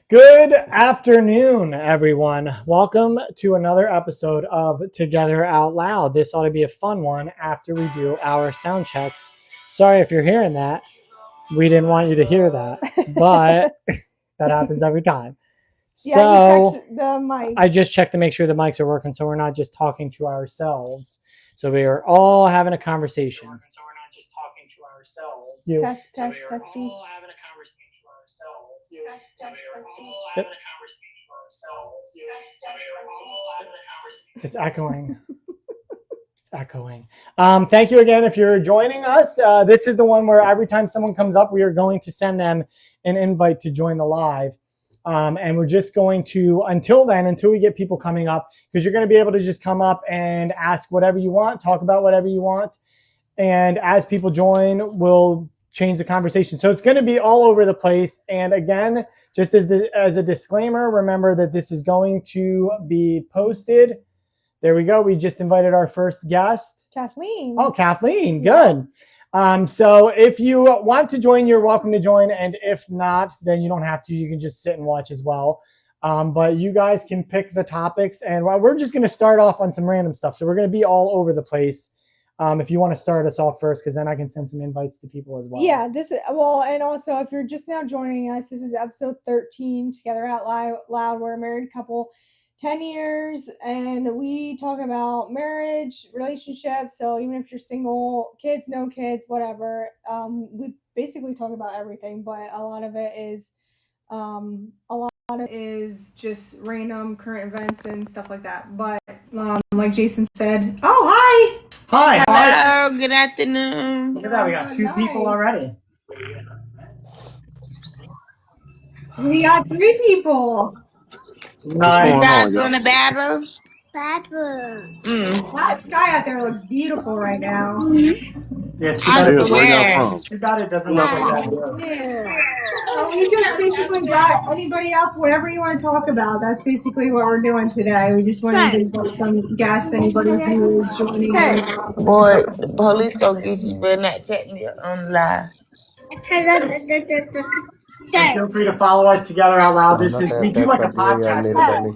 Good afternoon, everyone. Welcome to another episode of Together Out Loud. This ought to be a fun one after we do our sound checks. Sorry if you're hearing that. We didn't want you to hear that, but that happens every time. So the mics. I just checked to make sure the mics are working, so we're not just talking to ourselves. So we are all having a conversation. So we're not just talking to ourselves. Testing. All having a conversation to ourselves. It's echoing. It's echoing. Thank you again if you're joining us. This is the one where every time someone comes up, we are going to send them an invite to join the live. And we're just going to, until we get people coming up, because you're going to be able to just come up and ask whatever you want, talk about whatever you want. And as people join, we'll change the conversation. So it's going to be all over the place. And again, just as a disclaimer, remember that this is going to be posted. There we go. We just invited our first guest. Kathleen. Oh, Kathleen. Good. So if you want to join, you're welcome to join. And if not, then you don't have to. You can just sit and watch as well. But you guys can pick the topics. And we're just going to start off on some random stuff. So we're going to be all over the place. If you want to start us off first, because then I can send some invites to people as well. Yeah, and also if you're just now joining us, this is episode 13, Together Out Loud. We're a married couple, 10 years, and we talk about marriage, relationships. So even if you're single, kids, no kids, whatever, we basically talk about everything. But a lot of it is just random current events and stuff like that. But like Jason said, oh hi. Hi. Hello, good afternoon. Look at that. We got two people already. We got 3 people. Nice. You guys doing a battle? That sky out there looks beautiful right now. Yeah, too bad it doesn't look like that. We just basically got anybody up, whatever you want to talk about. That's basically what we're doing today. We just wanted to invite some guests, anybody who is joining. Boy, the police gonna get you for not checking your own live. Feel free to follow us Together Out Loud. We do like a podcast.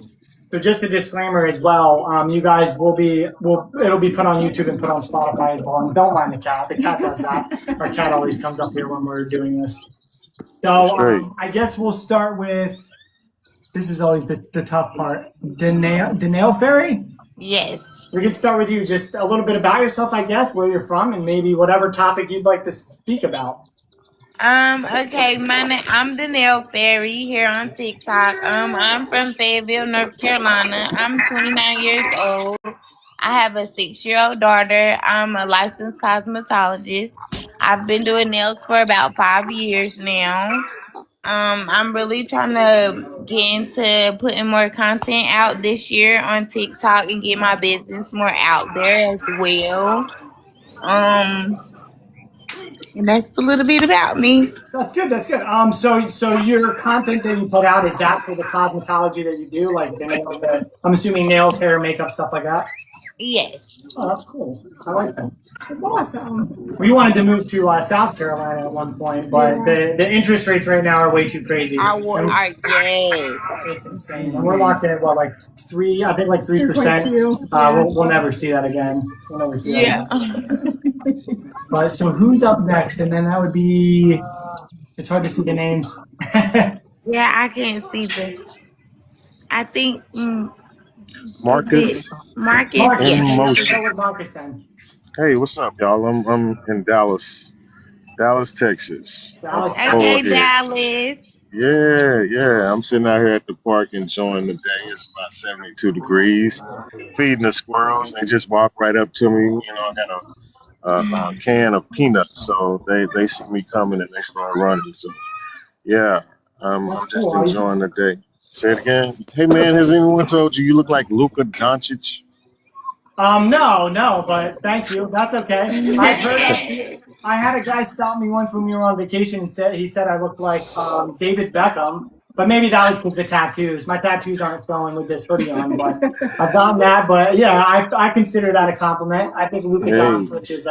So just a disclaimer as well. You guys it'll be put on YouTube and put on Spotify as well. And don't mind the cat. The cat does that. Our cat always comes up here when we're doing this. So I guess we'll start with, this is always the tough part. Danielle Ferry? Yes. We can start with you. Just a little bit about yourself, I guess, where you're from, and maybe whatever topic you'd like to speak about. Okay, I'm Danielle Ferry here on TikTok. I'm from Fayetteville, North Carolina. I'm 29 years old. I have a 6-year-old daughter. I'm a licensed cosmetologist. I've been doing nails for about 5 years now. I'm really trying to get into putting more content out this year on TikTok and get my business more out there as well. And that's a little bit about me. That's good. So your content that you put out, is that for the cosmetology that you do, like I'm assuming nails, hair, makeup, stuff like that? Yes. Oh, that's cool. I like that. That's awesome. We wanted to move to South Carolina at one point, but the interest rates right now are way too crazy. Yes. It's insane. And we're locked in at like 3%. We'll never see that again. We'll never see that again. But so who's up next? And then that would be, it's hard to see the names. Yeah, I can't see I think Marcus. Yeah. Go with Marcus then. Hey, what's up, y'all? I'm in Dallas, Texas. Okay, Dallas. Yeah. I'm sitting out here at the park enjoying the day. It's about 72 degrees. Feeding the squirrels. They just walk right up to me. I got a can of peanuts, so they see me coming and they start running. So yeah, I'm just enjoying the day. Say it again. Hey man, has anyone told you look like Luka Doncic? No, but thank you. That's okay. I've heard I had a guy stop me once when we were on vacation and he said I looked like David Beckham, But maybe that was because the tattoos. My tattoos aren't showing with this hoodie on, but I've gotten that. But yeah, I consider that a compliment. I think Luka Hey. Doncic is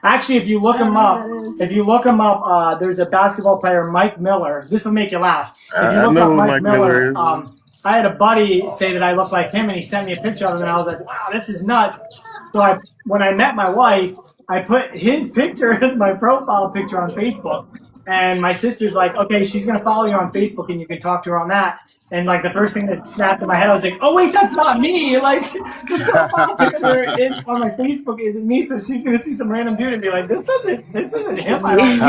actually, if you look him up, there's a basketball player, Mike Miller. This will make you laugh. If you I look know up who Mike Mike Miller, Miller is. I had a buddy say that I look like him, and he sent me a picture of him, and I was like, wow, this is nuts. So when I met my wife, I put his picture as my profile picture on Facebook. And my sister's like, okay, she's going to follow you on Facebook and you can talk to her on that. And like the first thing that snapped in my head, I was like, oh, wait, that's not me. Like the profile picture on my Facebook isn't me. So she's going to see some random dude and be like, this isn't him. I don't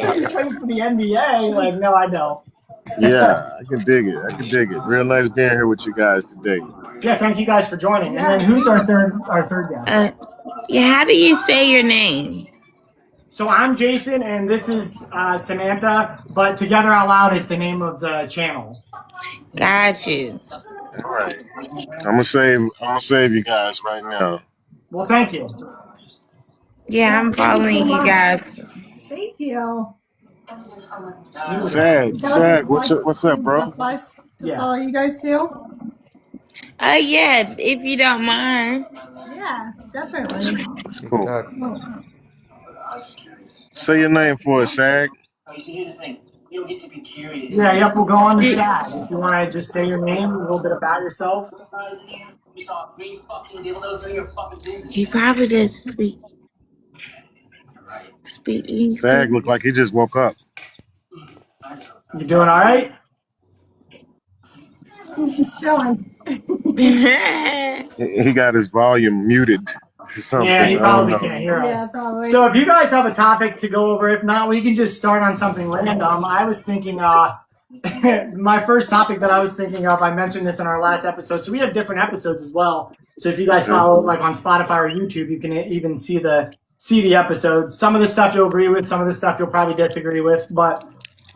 think he plays for the NBA. Like, no, I don't. Yeah, I can dig it. Real nice being here with you guys today. Yeah, thank you guys for joining. And then who's our third guest? Yeah, how do you say your name? So I'm Jason, and this is Samantha, but Together Out Loud is the name of the channel. Got you. All right. I'm gonna save you guys right now. Well, thank you. Yeah, I'm following you guys. Thank you. Sag, what's up, bro? Plus to Yeah. follow you guys too. Yeah, if you don't mind. Yeah, definitely. That's cool. Say your name for us, Sag. Yeah, yep, we'll go on to Sag. If you want to just say your name, a little bit about yourself. He probably does speak English. Sag looked like he just woke up. You doing all right? He's just chilling. He got his volume muted. Something. Yeah, he I probably don't know. can't hear us. Yeah, probably. So if you guys have a topic to go over, if not, we can just start on something random. I was thinking, my first topic that I was thinking of, I mentioned this in our last episode. So we have different episodes as well. So if you guys follow like on Spotify or YouTube, you can even see the episodes. Some of the stuff you'll agree with, some of the stuff you'll probably disagree with. But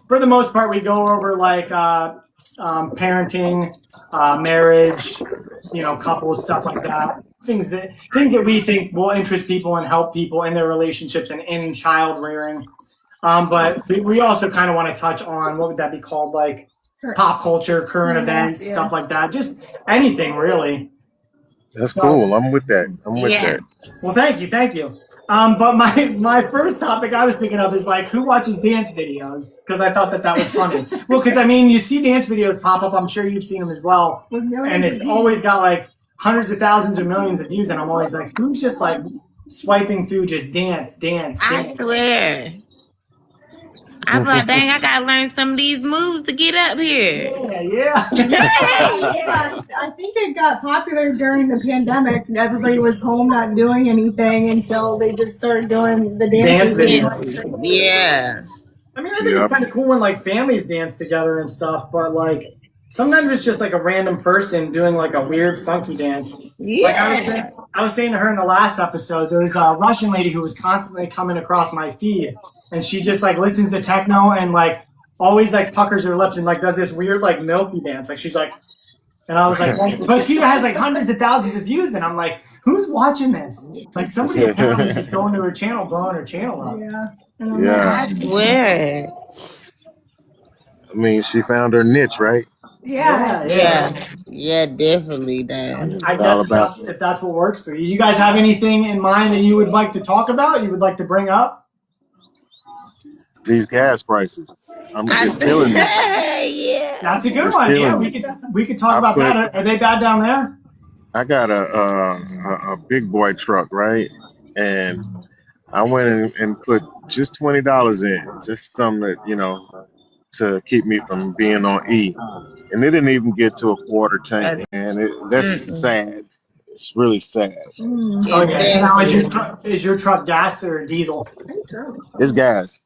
for the most part, we go over like parenting, marriage, couples, stuff like that. Things that we think will interest people and help people in their relationships and in child rearing. But we also kind of want to touch on, what would that be called? Like pop culture, current events, stuff like that. Just anything really. That's cool. I'm with that. Well, thank you. But my first topic I was thinking of is like, who watches dance videos? Because I thought that was funny. Well, because I mean, you see dance videos pop up. I'm sure you've seen them as well. And it's always got like hundreds of thousands or millions of views. And I'm always like, who's just like swiping through just dance? I swear. I'm like, dang, I gotta learn some of these moves to get up here. Yeah. I think it got popular during the pandemic. Everybody was home not doing anything, and so they just started doing the dance videos. Yeah. I mean, I think it's kind of cool when like families dance together and stuff, but like sometimes it's just like a random person doing like a weird funky dance. Yeah. Like I was saying to her in the last episode, there was a Russian lady who was constantly coming across my feed, and she just like listens to techno and like always like puckers her lips and like does this weird like milky dance. Like she's like, and I was like, well, but she has like hundreds of thousands of views, and I'm like, who's watching this? Like somebody apparently just going to her channel, blowing her channel up. Yeah. Where? I mean, she found her niche, right? Yeah, definitely. That. I guess if that's what works for you. You guys have anything in mind that you would like to talk about? You would like to bring up? These gas prices. I'm just killing it. Yeah. That's a good Just one. Yeah, killing we could talk about that. Are they bad down there? I got a big boy truck, right? And I went in and put just $20 in, just something that, to keep me from being on E. And it didn't even get to a quarter tank, man. That's sad. It's really sad. Oh yeah. Now, is your truck gas or diesel? It's gas.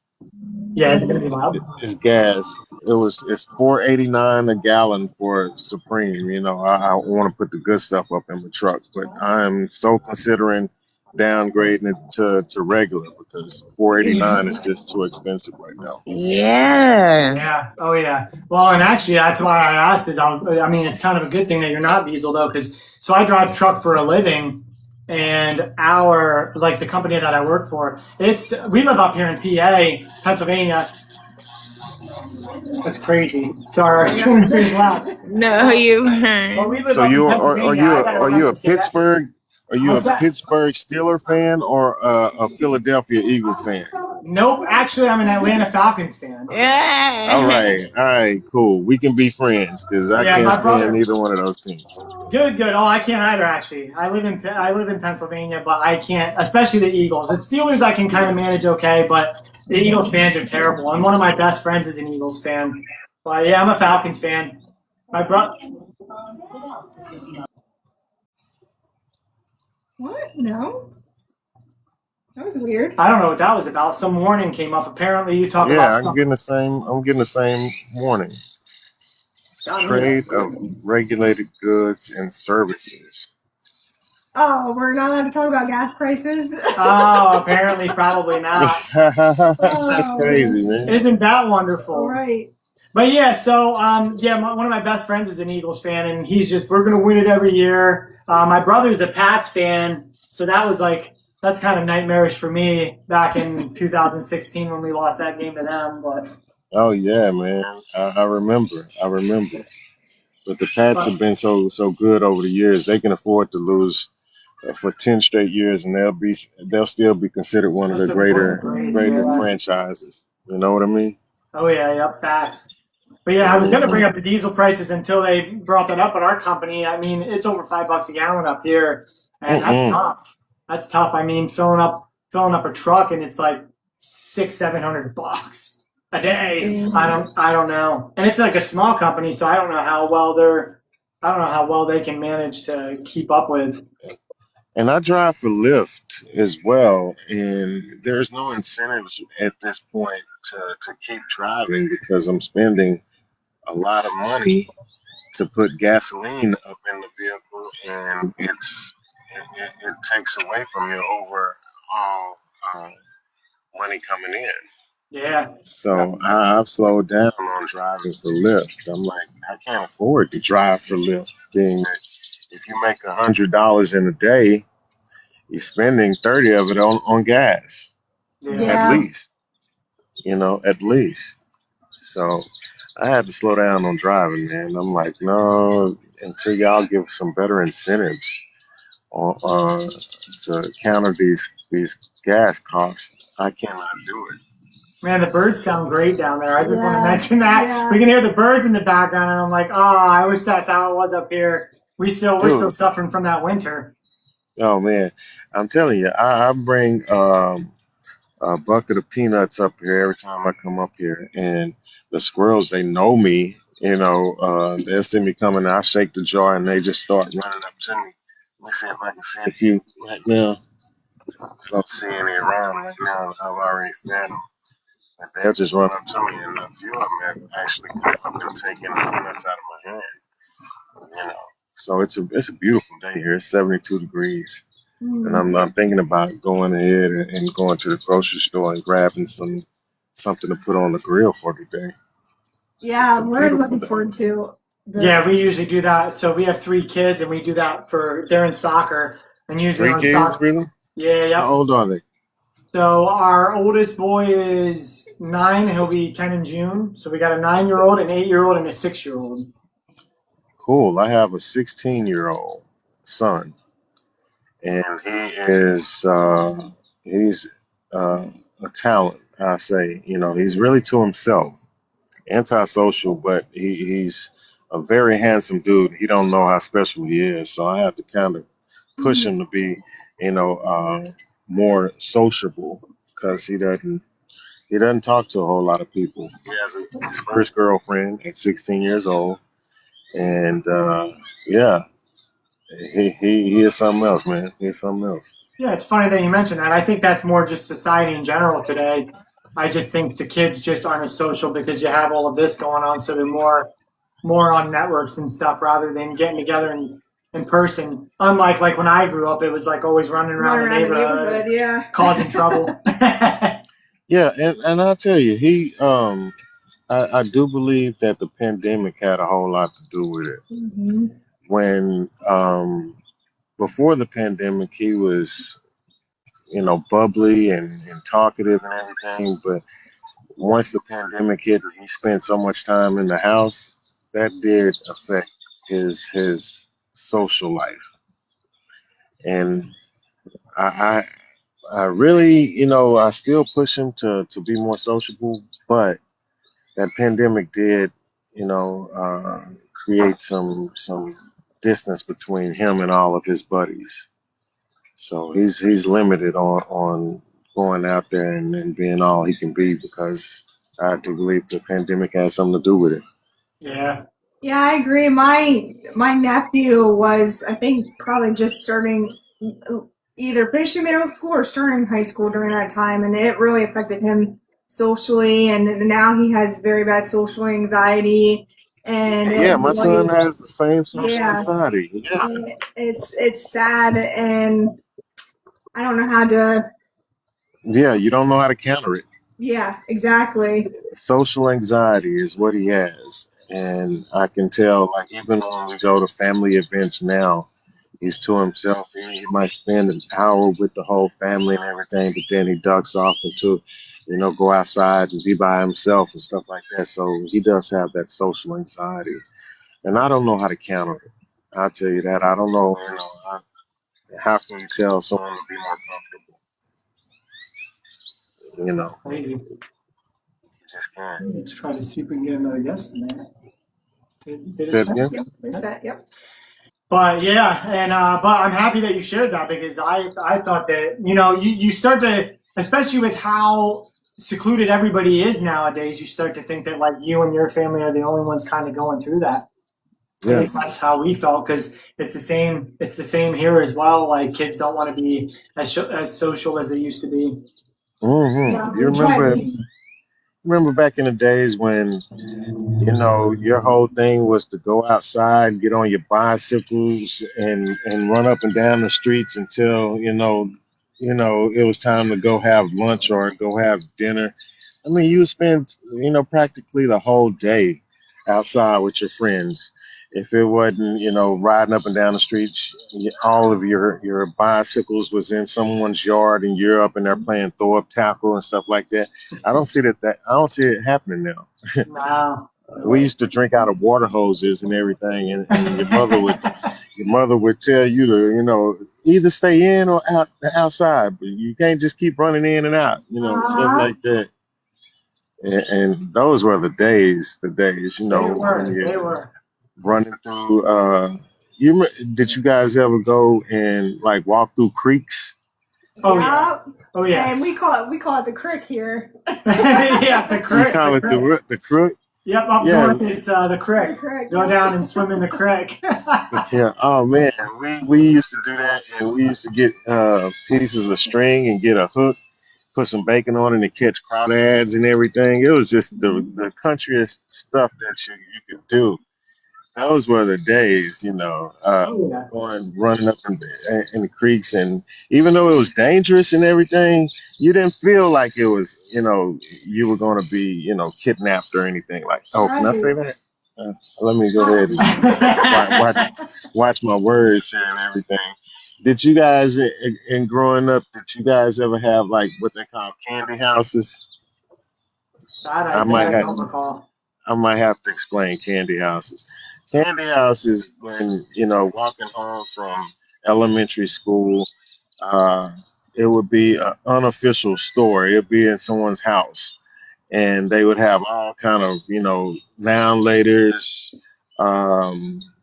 Yeah, it's gonna be loud. It's gas. It's $4.89 a gallon for Supreme. I want to put the good stuff up in my truck, but I'm so considering downgrading it to regular because $4.89 is just too expensive right now. Yeah. Yeah. Oh yeah. Well, and actually, that's why I asked. It's kind of a good thing that you're not diesel though, because I drive truck for a living. And the company that I work for, we live up here in PA, Pennsylvania. That's crazy. Sorry, our ceiling fan's loud. No, you Well, weren't. we live So up in you Pennsylvania. I gotta are you remember a to say that. Pittsburgh? Are you a What's that? Pittsburgh Steeler fan or a Philadelphia Eagle fan? Nope. Actually, I'm an Atlanta Falcons fan. Yeah. All right, cool. We can be friends because I Yeah, can't my stand brother. neither one of those teams. Good. Oh, I can't either. Actually, I live in Pennsylvania, but I can't. Especially the Eagles. The Steelers, I can kind of manage okay, but the Eagles fans are terrible. And one of my best friends is an Eagles fan. But yeah, I'm a Falcons fan. My brother. What? No. That was weird. I don't know what that was about. Some warning came up. Apparently, you talk Yeah, about I'm something. getting the same. I'm getting the same warning. Trade of regulated goods and services. Oh, we're not allowed to talk about gas prices. Oh, apparently, probably not. That's crazy, man. Isn't that wonderful? All right. But yeah, so one of my best friends is an Eagles fan, and we're gonna win it every year. My brother's a Pats fan, so that's kind of nightmarish for me back in 2016 when we lost that game to them. But Oh yeah, man. I remember. But the Pats have been so good over the years. They can afford to lose for 10 straight years, and they'll still be considered one of the greater franchises. You know what I mean? Oh yeah, yep, facts. But yeah, I was gonna bring up the diesel prices until they brought that up at our company. I mean, it's over $5 a gallon up here, and that's tough. That's tough. I mean, filling up a truck and it's like $600-700 a day. I don't know. And it's like a small company, so I don't know how well they can manage to keep up with. And I drive for Lyft as well, and there's no incentives at this point to keep driving because I'm spending a lot of money to put gasoline up in the vehicle, and it takes away from your overall money coming in. Yeah. So I've slowed down on driving for Lyft. I'm like, I can't afford to drive for Lyft, being that if you make $100 in a day, you're spending 30 of it on gas, Yeah. at least. At least. So I had to slow down on driving, man. I'm like, no, until y'all give some better incentives to counter these gas costs, I cannot do it. Man, the birds sound great down there. I just want to mention that. Yeah. We can hear the birds in the background, and I'm like, oh, I wish that's how it was up here. We're still suffering from that winter. Oh man, I'm telling you, I bring a bucket of peanuts up here every time I come up here, and the squirrels, they know me. They see me coming, I shake the jar, and they just start running up to me. Let me see if I can see a few right now. I don't see any around right now. I've already fed them. But they'll just run up to me, and a few of them have actually come up and taken the peanuts out of my hand. So it's a beautiful day here. It's 72 degrees, and I'm thinking about going ahead and going to the grocery store and grabbing something to put on the grill for today. Yeah, we're looking forward to. Yeah, we usually do that. So we have 3 kids, and we do that they're in soccer, and usually 3 on kids, soccer. really? Yeah. How old are they? So our oldest boy is 9. He'll be 10 in June. So we got a 9-year-old, an 8-year-old, and a 6-year-old. Cool. I have a 16-year-old son, and he's a talent. I say, he's really to himself, antisocial, but he's a very handsome dude. He don't know how special he is, so I have to kind of push him to be, more sociable because he doesn't talk to a whole lot of people. He has his first girlfriend at 16 years old, and he is something else, man. He is something else. Yeah, it's funny that you mentioned that. I think that's more just society in general today. I just think the kids just aren't as social because you have all of this going on, so they're more on networks and stuff rather than getting together in person. Unlike like when I grew up, it was like always running around the neighborhood, yeah, causing trouble. Yeah, and I'll tell you, I do believe that the pandemic had a whole lot to do with it. Mm-hmm. When before the pandemic, he was, bubbly and talkative and everything, but once the pandemic hit and he spent so much time in the house, that did affect his social life. And I I really, I still push him to be more sociable, but that pandemic did, create some distance between him and all of his buddies. So he's limited on going out there and being all he can be because I do believe the pandemic has something to do with it. Yeah. Yeah, I agree. My nephew was, I think, probably just starting either finishing middle school or starting high school during that time, and it really affected him socially. And now he has very bad social anxiety, and Yeah, my son has the same social Yeah. anxiety. Yeah. it's sad, and I don't know how to. Yeah, you don't know how to counter it. Yeah, exactly. Social anxiety is what he has. And I can tell, like, even when we go to family events now, he's to himself. He might spend an hour with the whole family and everything, but then he ducks off into, go outside and be by himself and stuff like that. So he does have that social anxiety. And I don't know how to counter it. I'll tell you that. I don't know, how can you tell someone to be more comfortable? Crazy. You just can't. Let's try to see if we can get another guest in there. Did it Say it set? again? Yep, it's that. Yep. But yeah, and but I'm happy that you shared that because I thought that you start to, especially with how secluded everybody is nowadays, you start to think that like you and your family are the only ones kind of going through that. At Yeah. least that's how we felt because it's the same here as well. Like kids don't want to be as social as they used to be. Mm-hmm. You we tried remember back in the days when your whole thing was to go outside, get on your bicycles, and run up and down the streets until it was time to go have lunch or go have dinner. I mean, you would spend practically the whole day outside with your friends. If it wasn't riding up and down the streets, all of your bicycles was in someone's yard and you're up and they're playing throw up tackle and stuff like that. I don't see it happening now. Wow. We used to drink out of water hoses and everything, and your mother would tell you to either stay in or outside, but you can't just keep running in and out, stuff like that. And those were the days, They when were. you're They were. running through. Did you guys ever go and like walk through creeks? Oh yeah. Yep. Oh yeah. And we call it the crick here. Yeah, the You creek. call it the crook? Yep, up Yeah. north it's the The creek. crick. Go down and swim in the creek. Yeah. Oh man, we used to do that, and we used to get pieces of string and get a hook, put some bacon on it, and catch crawdads and everything. It was just the countryest stuff that you could do. Those were the days, Oh yeah. going running up in the creeks, and even though it was dangerous and everything, you didn't feel like it was, you were going to be, kidnapped or anything like. Oh, can I say that? Let me go ahead and watch my words here and everything. Did you guys, in growing up, did you guys ever have like what they call candy houses? That I I might have. don't recall. I might have to explain candy houses. Candy houses, when walking home from elementary school, uh, it would be an unofficial store. It would be in someone's house, and they would have all kind of now laters,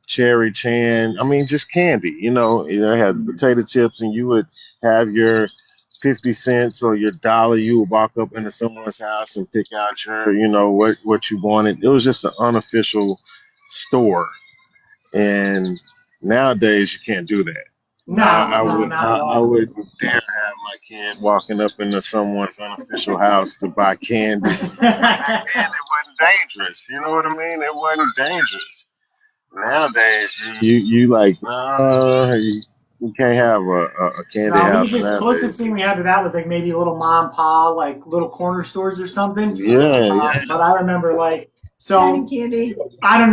cherry chan. I mean, just candy. They had potato chips, and you would have your 50 cents or your dollar. You would walk up into someone's house and pick out your what you wanted. It was just an unofficial store, and nowadays you can't do that. No, I no, would not at I all. wouldn't dare have my kid walking up into someone's unofficial house to buy candy. Back then it wasn't dangerous. You know what I mean? It wasn't dangerous. Nowadays you like you can't have a candy No, we house just closest nowadays. thing we had to that was like maybe little mom and pop, like little corner stores or something. Yeah. But I remember like Penny so candy. I don't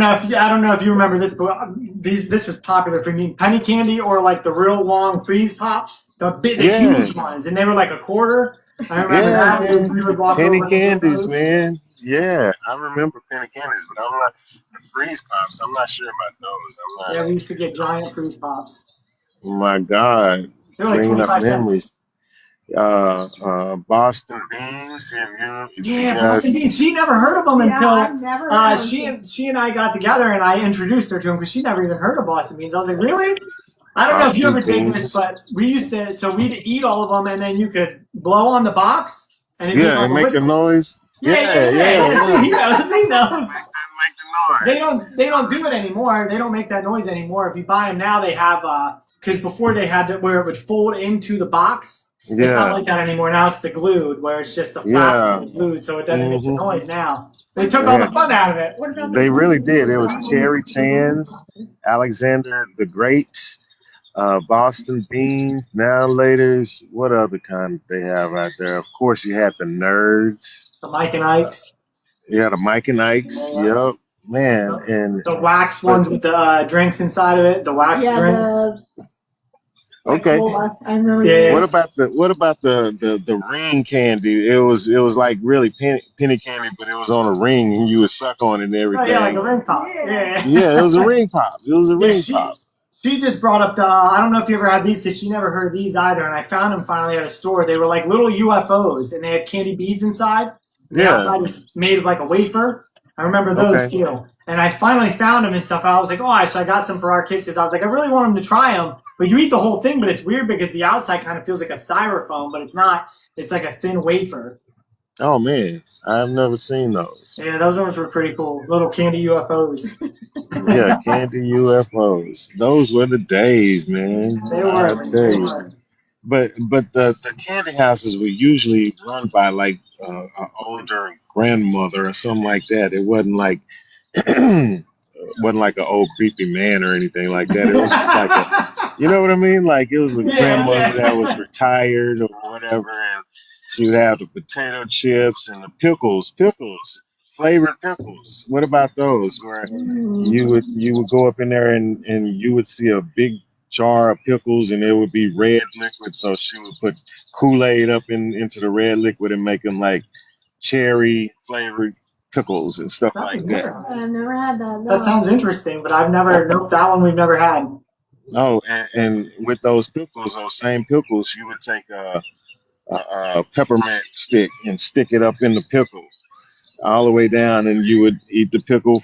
know if you remember this, but this was popular for me. Penny candy or like the real long freeze pops, the Yeah. huge ones, and they were like a quarter. I remember Yeah, that. man. We would walk Penny over and get candies, those. man. Yeah, I remember penny candies, but I'm not the freeze pops. I'm not sure about those. I'm Yeah, not. we used to get giant freeze pops. My God, They were like bringing up 25 cents. memories. Boston beans. If you Yeah, guys, Boston Beans. She never heard of them Yeah, until I've never heard of she and I got together, and I introduced her to them because she never even heard of Boston Beans. I was like, really? I don't know if you Boston ever did this, beans. but we used to. So we'd eat all of them, and then you could blow on the box, and it'd make Yeah, like and a make a whistle. noise. Yeah. See those. See those. Make the noise. They don't do it anymore. They don't make that noise anymore. If you buy them now, they have because before they had that where it would fold into the box. It's not Yeah, like that anymore. Now it's the glued, where it's just the flaps yeah. and the glued, so it doesn't make the hmm noise now. They took all the Yeah, fun out of it. What about the they really candies? did. It was cherry chans, Alexander the Greats, Boston beans, now laters. What other kind they have out there? Of course, you had the nerds. The Mike and Ike's, You had a Mike and Ike's. yeah. Yep, man. the, And the wax but ones with the drinks inside of it, the wax Yeah, drinks. like okay. cola. I remember Yeah. What those. about the ring candy? It was like really penny candy, but it was on a ring and you would suck on it and Oh yeah, like a everything. ring pop. Yeah. Yeah. Yeah, it was a ring pop. It was a Yeah, ring pop. she just brought up the. I don't know if you ever had these because she never heard of these either, and I found them finally at a store. They were like little UFOs, and they had candy beads inside. The Yeah. outside was made of like a wafer. I remember those Okay. too. And I finally found them and stuff. I was like, oh, so I got some for our kids because I was like, I really want them to try them. But you eat the whole thing, but it's weird because the outside kind of feels like a styrofoam, but it's not. It's like a thin wafer. Oh man, I've never seen those. Yeah, those ones were pretty cool. Little candy UFOs. Yeah, candy UFOs. Those were the days, man. They I were. tell They you. were. But the candy houses were usually run by like an older grandmother or something like that. It wasn't like wasn't like an old creepy man or anything like that. It was just like a, you know what I mean? Like it was a Yeah, grandmother that was yeah. retired or whatever, and she would have the potato chips and the pickles, flavored pickles. What about those? Where you would go up in there and you would see a big jar of pickles and it would be red liquid. So she would put Kool-Aid up into the red liquid and make them like cherry flavored pickles and stuff I've like never that. had that. I've never had that. That No. sounds interesting, but I've never. Nope, that one we've never had. Oh, and with those pickles, those same pickles, you would take a peppermint stick and stick it up in the pickle all the way down, and you would eat the pickle.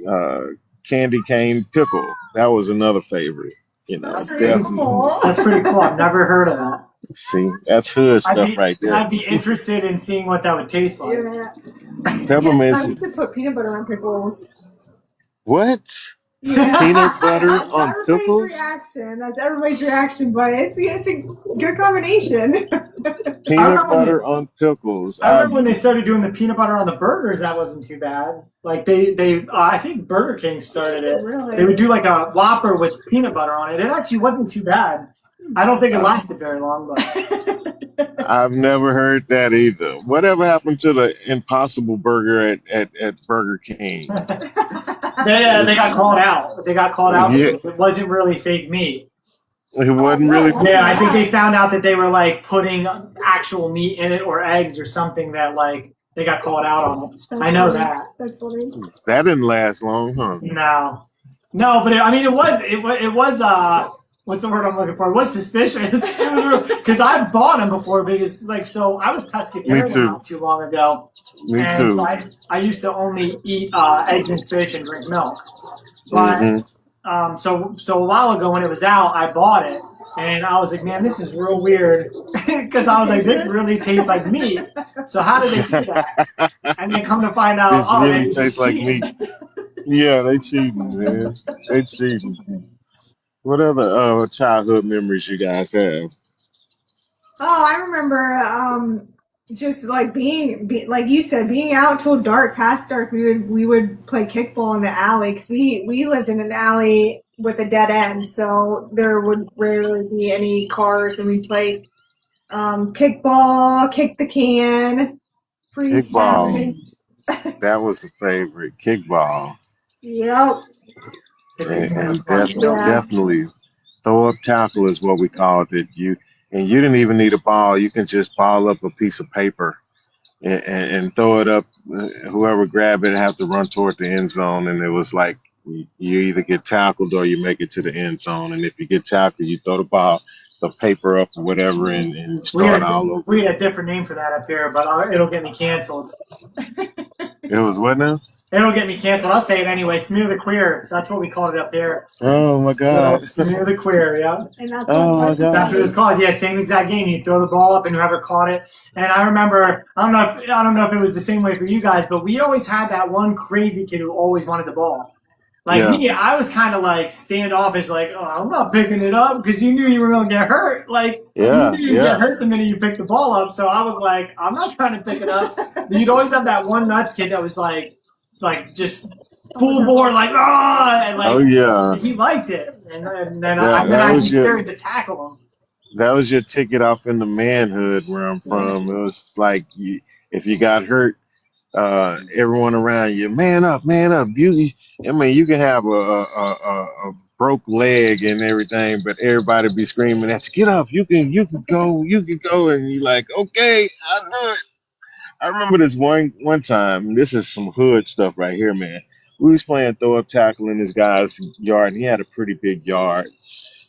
Uh, candy cane pickle. That was another favorite. That's pretty Definitely. cool. That's pretty cool. I've never heard of that. See, that's hood stuff right there. I'd be interested in seeing what that would taste like. Yeah. Peppermint. Yes, I used to put peanut butter on pickles. What? Yeah. Peanut butter That's on everybody's pickles? reaction. That's everybody's reaction, but it's a good combination. Peanut remember butter on pickles. I remember when they started doing the peanut butter on the burgers. That wasn't too bad. Like they I think Burger King started it. Really? They would do like a Whopper with peanut butter on it. It actually wasn't too bad. I don't think it lasted very long, but I've never heard that either. Whatever happened to the Impossible Burger at Burger King? they got called out. They got called out Yeah. because it wasn't really fake meat. It wasn't really. Yeah, I think they found out that they were like putting actual meat in it or eggs or something that like they got called out on it. I know funny. that. That's funny. That didn't last long, huh? No, but it was what's the word I'm looking for? It was suspicious because I bought them before because like so I was pescatarian Me too. not too long ago. Me and too. so I used to only eat eggs and fish and drink milk. But Mhm. so a while ago when it was out, I bought it. And I was like, man, this is real weird. Because I was like, this really tastes like meat. So how did they do that? And then come to find out, This oh, really they tastes like cheated. meat. Yeah, they cheating, man. They cheating. What other childhood memories you guys have? Oh, I remember just like being like you said, being out till dark, past dark. We would play kickball in the alley because we lived in an alley with a dead end, so there would rarely be any cars, and we'd play kickball, kick the can, freeze Kickball. tag. That was the favorite. Kickball. Yep. And Yeah. definitely throw up tackle is what we called it. and you didn't even need a ball. You can just ball up a piece of paper and throw it up. Whoever grabbed it have to run toward the end zone, and it was like you either get tackled or you make it to the end zone. And if you get tackled, you throw the ball, the paper up or whatever, and We start had all a, over. we had a different name for that up here, but it'll get me canceled. It was what now? It'll get me canceled. I'll say it anyway. Smear the queer. That's what we called it up here. Oh my God! Smear the queer. Yeah. And that's Oh, what my God. That's what it was called. Yeah, same exact game. You throw the ball up, and whoever caught it. And I remember, I don't know if it was the same way for you guys, but we always had that one crazy kid who always wanted the ball. Like Yeah. me, I was kind of like standoffish, like, oh, I'm not picking it up because you knew you were going to get hurt. Like, Yeah, you knew you'd yeah. get hurt the minute you picked the ball up. So I was like, I'm not trying to pick it up. But you'd always have that one nuts kid that was like just full bore, like, ah, and like, Oh yeah. he liked it. And then Yeah, I'd that be was your- scared to tackle him. That was your ticket off into manhood where I'm from. It was like if you got hurt, everyone around you, man up, man up. I mean, you can have a broke leg and everything, but everybody be screaming at you, get up, you can go, and you're like, okay, I'll do it. I remember this one time. This is some hood stuff right here, man. We was playing throw up tackle in this guy's yard, and he had a pretty big yard.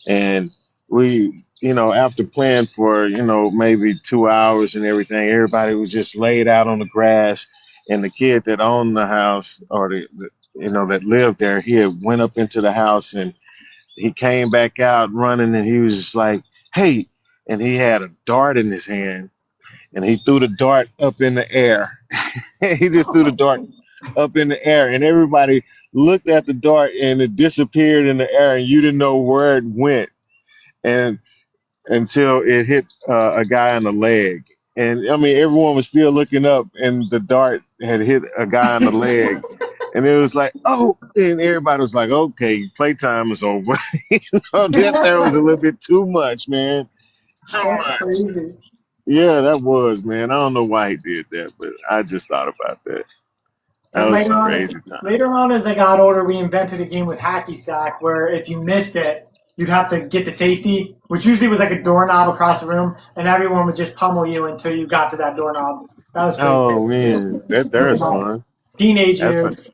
And we, after playing for, maybe 2 hours and everything, everybody was just laid out on the grass. And the kid that owned the house or that lived there, he had went up into the house and he came back out running and he was just like, hey, and he had a dart in his hand and he threw the dart up in the air. He just threw the dart up in the air and everybody looked at the dart and it disappeared in the air and you didn't know where it went and until it hit a guy in the leg. And I mean, everyone was still looking up and the dart had hit a guy in the leg. And it was like, oh, and everybody was like, okay, playtime is over. That there was a little bit too much, man. Too That's much. crazy. Yeah, that was, man. I don't know why he did that, but I just thought about that. That And was some crazy time. later on, as I got older, we invented a game with hacky sack where if you missed it, you'd have to get the safety, which usually was like a doorknob across the room, and everyone would just pummel you until you got to that doorknob. That was pretty Oh, crazy. man. That is fun. Teenage That's years.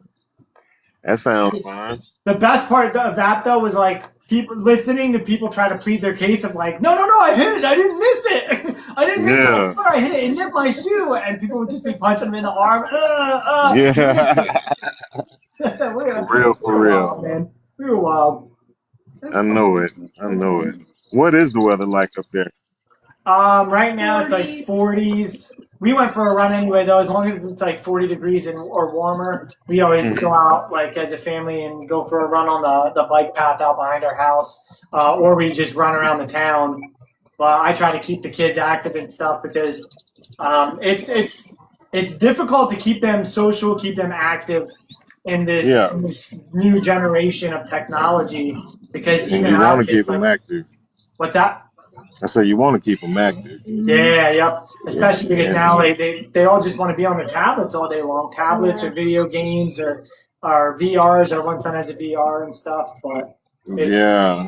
That sounds fun. The best part of that, though, was like people listening to people try to plead their case of like, no, I hit it. I didn't miss it. I didn't miss it. I Yeah. swear I hit it. It nipped my shoe. And people would just be punching them in the arm. You missed Yeah. it. For real. Wild, man. We were wild. I know it. What is the weather like up there? Right now it's like 40s. 40s. We went for a run anyway, though. As long as it's like 40 degrees or warmer, we always go out like as a family and go for a run on the bike path out behind our house, or we just run around the town. But I try to keep the kids active and stuff because it's difficult to keep them social, keep them active in this, Yeah. in this new generation of technology. Because And even you our want to kids, keep them like, active. what's that? I say you want to keep them active. Yeah, yep. Especially because Yeah. now they all just want to be on their tablets all day long. Tablets or video games or VRs, or one son has a VR and stuff. But Yeah.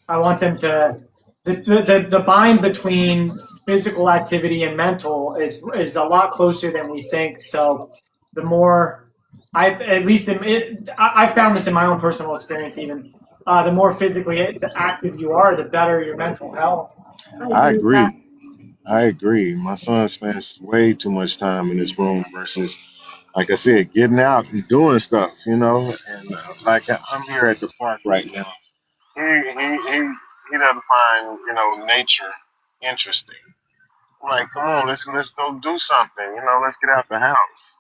I want them to the bind between physical activity and mental is a lot closer than we think. So the more I found this in my own personal experience even. The more physically active you are, the better your mental health. I with that. agree. My son spends way too much time in his room versus, like I said, getting out and doing stuff, And like I'm here at the park right now. He doesn't find nature interesting. I'm like, come on, let's go do something. Let's get out the house.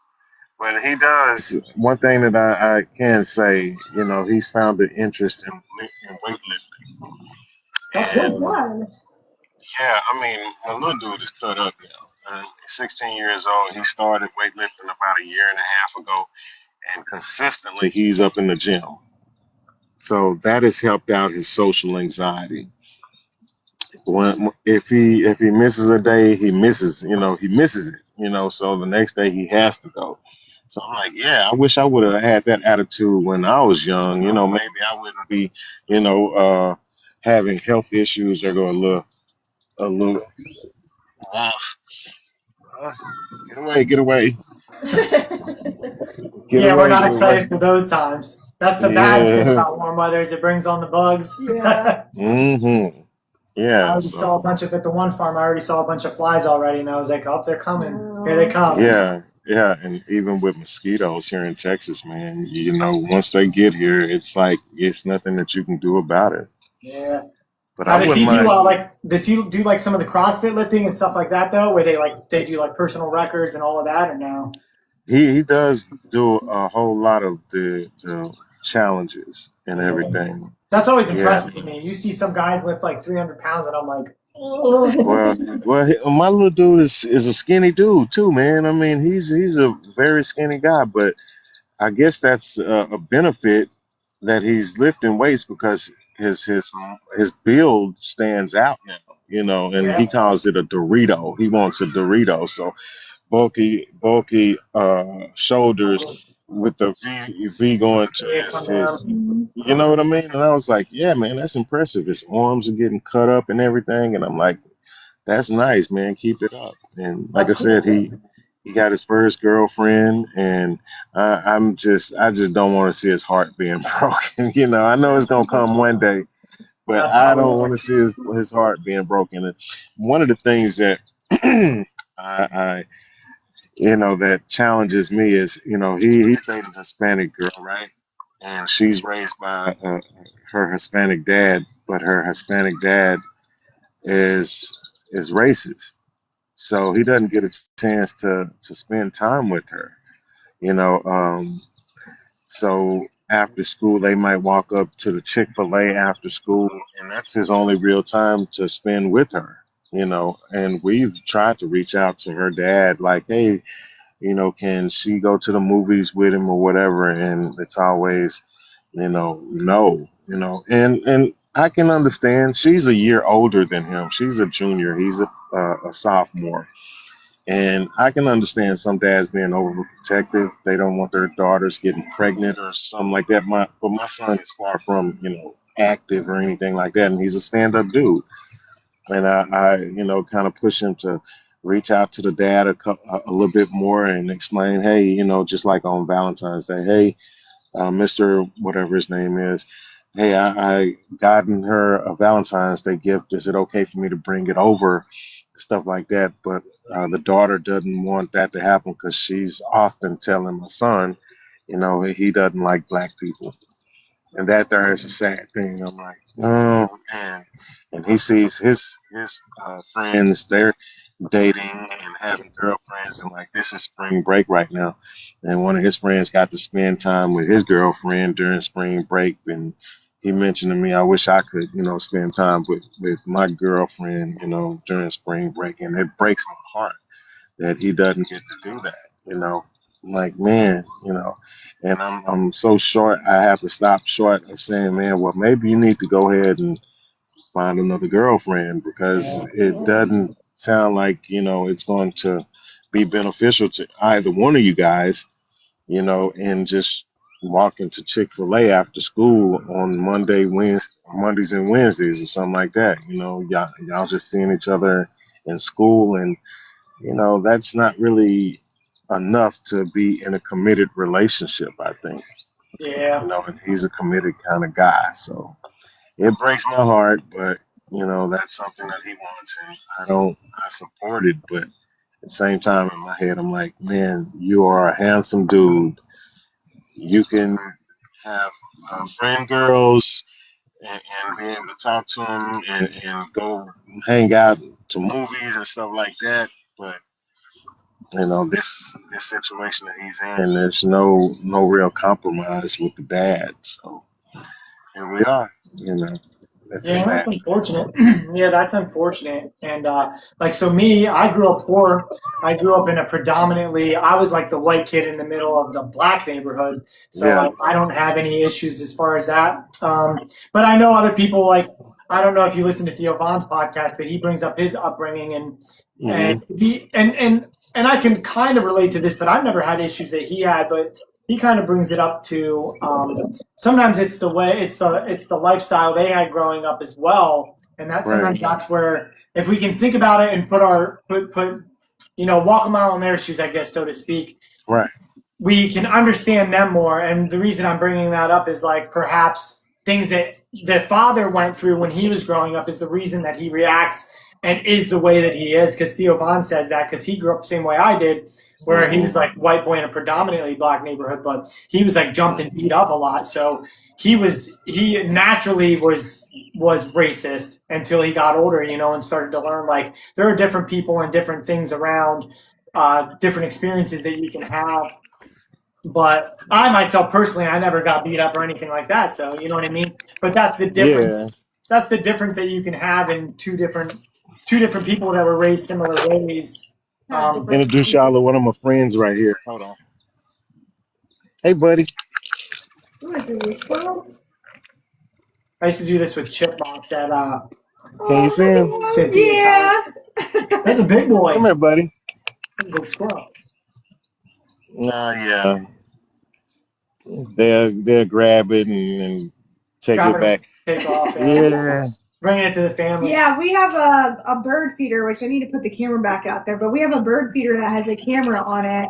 But he does one thing that I can say. He's found an interest in weightlifting. That's And Fun. yeah, I mean, my little dude is cut up now. He's 16 years old. He started weightlifting about a year and a half ago, and consistently he's up in the gym. So that has helped out his social anxiety. If he misses a day, he misses it. So the next day he has to go. So I'm like, yeah, I wish I would have had that attitude when I was young. Maybe I wouldn't be, having health issues that are a a little wasp. Uh, Get away, get away, get Yeah, we're away, not get away. excited for those times. That's the bad thing Yeah. about warm weather is it brings on the bugs. Yeah. Mm-hmm. I Yeah. already saw a So bunch of at the one farm. I already saw a bunch of flies already, and I was like, "Oh, they're coming! Here they come!" yeah, yeah, and even with mosquitoes here in Texas, man, you know, once they get here, it's like it's nothing that you can do about it. Yeah. But Now, I does wouldn't he do mind. does he do like some of the CrossFit lifting and stuff like that though, where they do like personal records and all of that, or no? He does do a whole lot of the challenges and Yeah. everything. That's always Yeah. impressive to me. You see some guys lift like 300 pounds, and I'm like, "Ugh." My little dude is a skinny dude too, man. I mean, he's a very skinny guy, but I guess that's a benefit that he's lifting weights because his build stands out now, you know, and he Yeah. calls it a Dorito. He wants a Dorito, so bulky shoulders with the V going to Yeah, come his down. you know what I mean? And I was like, yeah, man, that's impressive. His arms are getting cut up and everything, and I'm like, that's nice, man. Keep it up. And like I That's said, cool. he got his first girlfriend, and I just don't want to see his heart being broken. You know, I know it's gonna come one day, but That's I how we don't want are. to see his heart being broken. And one of the things that I you know that challenges me is he's dating a Hispanic girl, right? And she's raised by her Hispanic dad, but her Hispanic dad is racist, so he doesn't get a chance to spend time with her. You know, so after school they might walk up to the Chick-fil-A after school, and that's his only real time to spend with her. You know, and we've tried to reach out to her dad, like, hey, can she go to the movies with him or whatever? And it's always, no, and I can understand. She's a year older than him. She's a junior. He's a sophomore. And I can understand some dads being overprotective. They don't want their daughters getting pregnant or something like that. But my son is far from, active or anything like that. And he's a stand-up dude. And I kind of push him to reach out to the dad a little bit more and explain, hey, just like on Valentine's Day, hey, Mr. whatever his name is, hey, I gotten her a Valentine's Day gift. Is it okay for me to bring it over? Stuff like that. But the daughter doesn't want that to happen because she's often telling my son, he doesn't like black people, and that there is a sad thing. I'm like, oh man, and he sees his friends, they're dating and having girlfriends, and like this is spring break right now, and one of his friends got to spend time with his girlfriend during spring break, and he mentioned to me, I wish I could, spend time with my girlfriend, during spring break, and it breaks my heart that he doesn't get to do that, you know. I'm like, man, and I'm so short, I have to stop short of saying, man, well, maybe you need to go ahead and find another girlfriend because Yeah. it doesn't sound like, it's going to be beneficial to either one of you guys, and just walking to Chick-fil-A after school on Mondays and Wednesdays or something like that. Y'all just seeing each other in school, and that's not really enough to be in a committed relationship, I think. Yeah. And he's a committed kind of guy. So it breaks my heart, but that's something that he wants, and I support it, but at the same time in my head I'm like, man, you are a handsome dude. You can have friend girls and be able to talk to them and go hang out to movies and stuff like that, but this situation that he's in, there's no real compromise with the dad. So here we are. That's Yeah, sad. that's unfortunate. Yeah, that's unfortunate. And like, so me, I grew up poor. I grew up in I was like the white kid in the middle of the black neighborhood. So Yeah. like, I don't have any issues as far as that. But I know other people, like, I don't know if you listen to Theo Vaughn's podcast, but he brings up his upbringing Hmm. and I can kind of relate to this, but I've never had issues that he had, but he kind of brings it up to sometimes it's the lifestyle they had growing up as well, and Right. sometimes that's where if we can think about it and put walk a mile in their shoes, I guess, so to speak, Right. we can understand them more. And the reason I'm bringing that up is like perhaps things that the father went through when he was growing up is the reason that he reacts and is the way that he is. Because Theo Von says that because he grew up the same way I did, where he was like white boy in a predominantly black neighborhood, but he was like jumped and beat up a lot. So he naturally was racist until he got older, and started to learn like there are different people and different things around, different experiences that you can have. But I myself personally, I never got beat up or anything like that. So you know what I mean? But that's the difference. Yeah. That's the difference that you can have in two different people that were raised similar ways. Introduce y'all to one of my friends right here. Hold on. Hey, buddy. Who is it? Squirrel? I used to do this with chipmunks at Can you see him? Cynthia's Yeah. house. That's a big boy. Come here, buddy. That's a big squirrel. Yeah. They'll grab it and take Grab it it back. Take off. Yeah. Bringing it to the family. Yeah, we have a bird feeder, which I need to put the camera back out there, but we have a bird feeder that has a camera on it,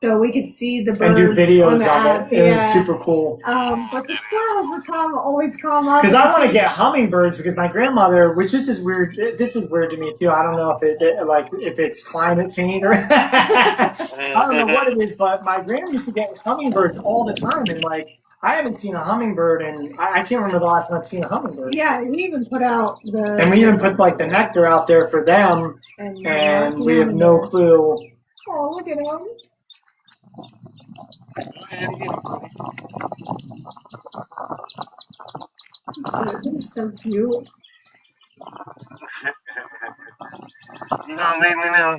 so we could see the birds And do on videos the of ads. it. It was Yeah. super cool. But the squirrels would always come up. Because I and want to take- get hummingbirds because my grandmother, which this is weird. This is weird to me too. I don't know if it's climate change or I don't know what it is, but my grandma used to get hummingbirds all the time, and like I haven't seen a hummingbird, and I can't remember the last time I've seen a hummingbird. Yeah, we even put out the. And we even put like the nectar out there for them, and we have no clue. Oh, look at him! They're so cute. You gonna leave me now?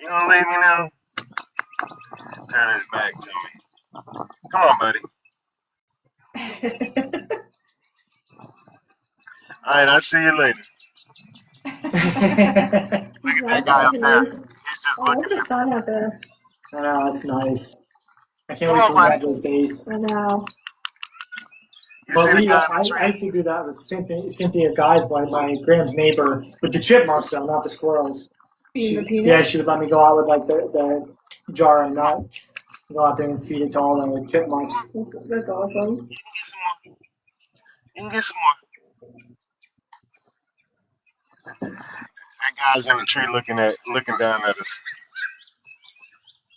You gonna leave me now? Turn his back to me. Come on, buddy. All right, I'll see you later. Look at that guy up there. He's just Oh, look looking at the sun out there. I know, it's nice. I can't Come wait on, till we have buddy. those days. I know. You But see the guy in I the tree? used to do that with Cynthia Guys, my Graham's neighbor, with the chipmunks though, not the squirrels. Feeding the Yeah, peanuts. she would let me go out with like the jar of nuts, go out there and feed it to all the chipmunks. That's awesome. You can get some more. You can get some more. That guy's in the tree looking down at us.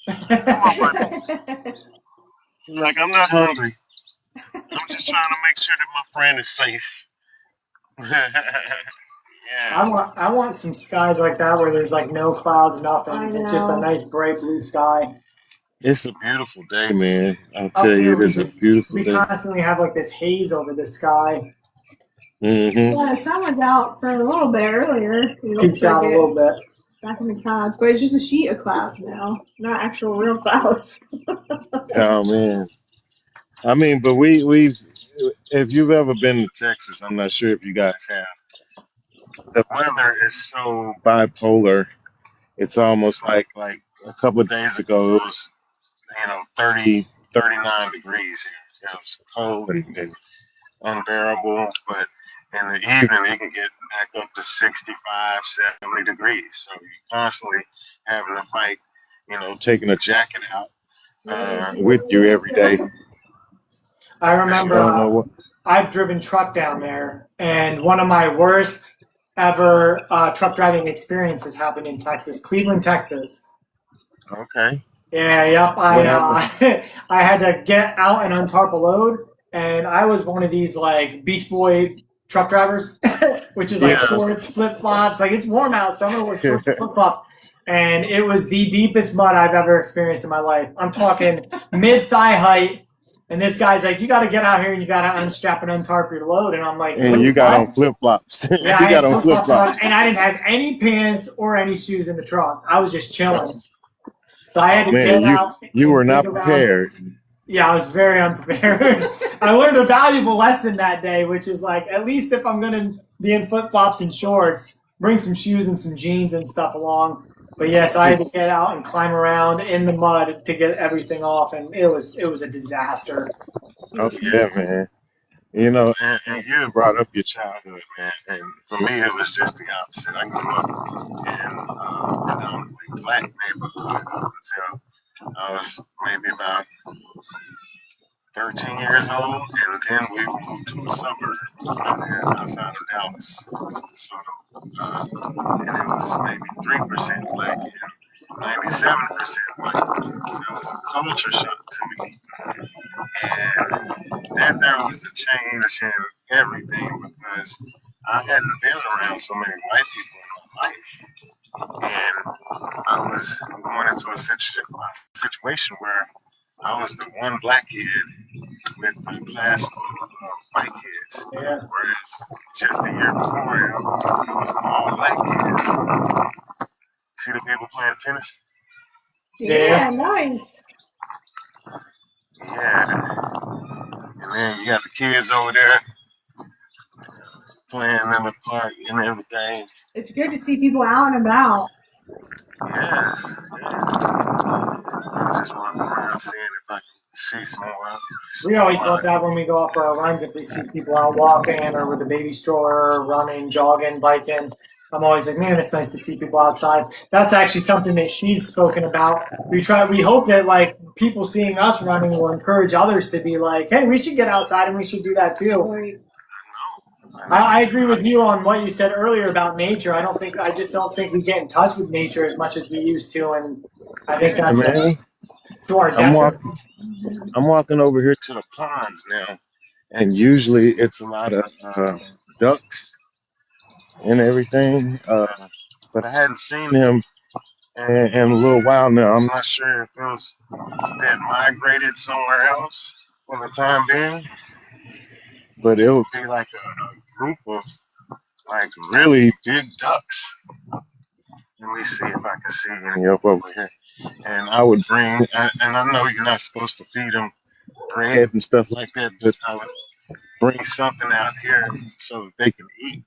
Come on, buddy. He's like, I'm not hungry. I'm just trying to make sure that my friend is safe. Yeah. I want some skies like that where there's like no clouds, I nothing. It's just a know. nice bright blue sky. It's a beautiful day, man. I'll tell you, it is a beautiful We day. constantly have like this haze over the sky. Mm-hmm. Yeah, the sun was out for a little bit earlier. It looks Peeks out a like little bit. back in the clouds, but it's just a sheet of clouds now, not actual real clouds. Oh man. I mean, but we've if you've ever been to Texas, I'm not sure if you guys have. The weather is so bipolar. It's almost like a couple of days ago it was 30, 39 degrees here. It was cold and unbearable, but in the evening it can get back up to 65, 70 degrees. So you're constantly having to fight, taking a jacket out with you every day. I I remember don't know what. I've driven truck down there, and one of my worst ever truck driving experiences happened in Texas, Cleveland, Texas. Okay. Yeah, yep. What I had to get out and untarp a load, and I was one of these like beach boy truck drivers, which is like Yeah. shorts, flip flops. Like it's warm out, so I'm gonna wear shorts and flip flop. And it was the deepest mud I've ever experienced in my life. I'm talking mid thigh height. And this guy's like, you got to get out here and you got to unstrap and untarp your load. And I'm like, And you got what? on flip flops. Yeah, You I had got on flip flip-flops flops. on, and I didn't have any pants or any shoes in the truck. I was just chilling. So I had to Man, get out. You and were not dig around. prepared. Yeah, I was very unprepared. I learned a valuable lesson that day, which is like, at least if I'm going to be in flip flops and shorts, bring some shoes and some jeans and stuff along. But yes, I had to get out and climb around in the mud to get everything off, and it was a disaster. Oh yeah, man. And you had brought up your childhood, man. And for me, it was just the opposite. I grew up in a predominantly black neighborhood up until I was maybe about 13 years old, and then we moved to a suburb out here outside of Dallas, was DeSoto, and it was maybe 3% black and 97% white. So it was a culture shock to me, and that there was a change in everything because I hadn't been around so many white people in my life, and I was going into a situation where I was the one black kid with a class full of white kids, Yeah. whereas just the year before him, it was all black kids. See the people playing tennis? Yeah, nice. Yeah. And then you got the kids over there playing in the park and everything. It's good to see people out and about. Yes. I'm just walking around seeing if I can see some more. We always love that when we go out for our runs. If we see people out walking or with a baby stroller, running, jogging, biking, I'm always like, man, it's nice to see people outside. That's actually something that she's spoken about. We hope that like people seeing us running will encourage others to be like, hey, we should get outside and we should do that too. Right. I agree with you on what you said earlier about nature. I just don't think we get in touch with nature as much as we used to, and I think that's to our detriment. I'm walking over here to the pond now, and usually it's a lot of ducks and everything, but I hadn't seen them in a little while now. I'm not sure if those that migrated somewhere else for the time being, but it would be like a group of like really big ducks. Let me see if I can see any up over here. And I would bring, and I know you're not supposed to feed them bread and stuff like that, but I would bring something out here so that they can eat.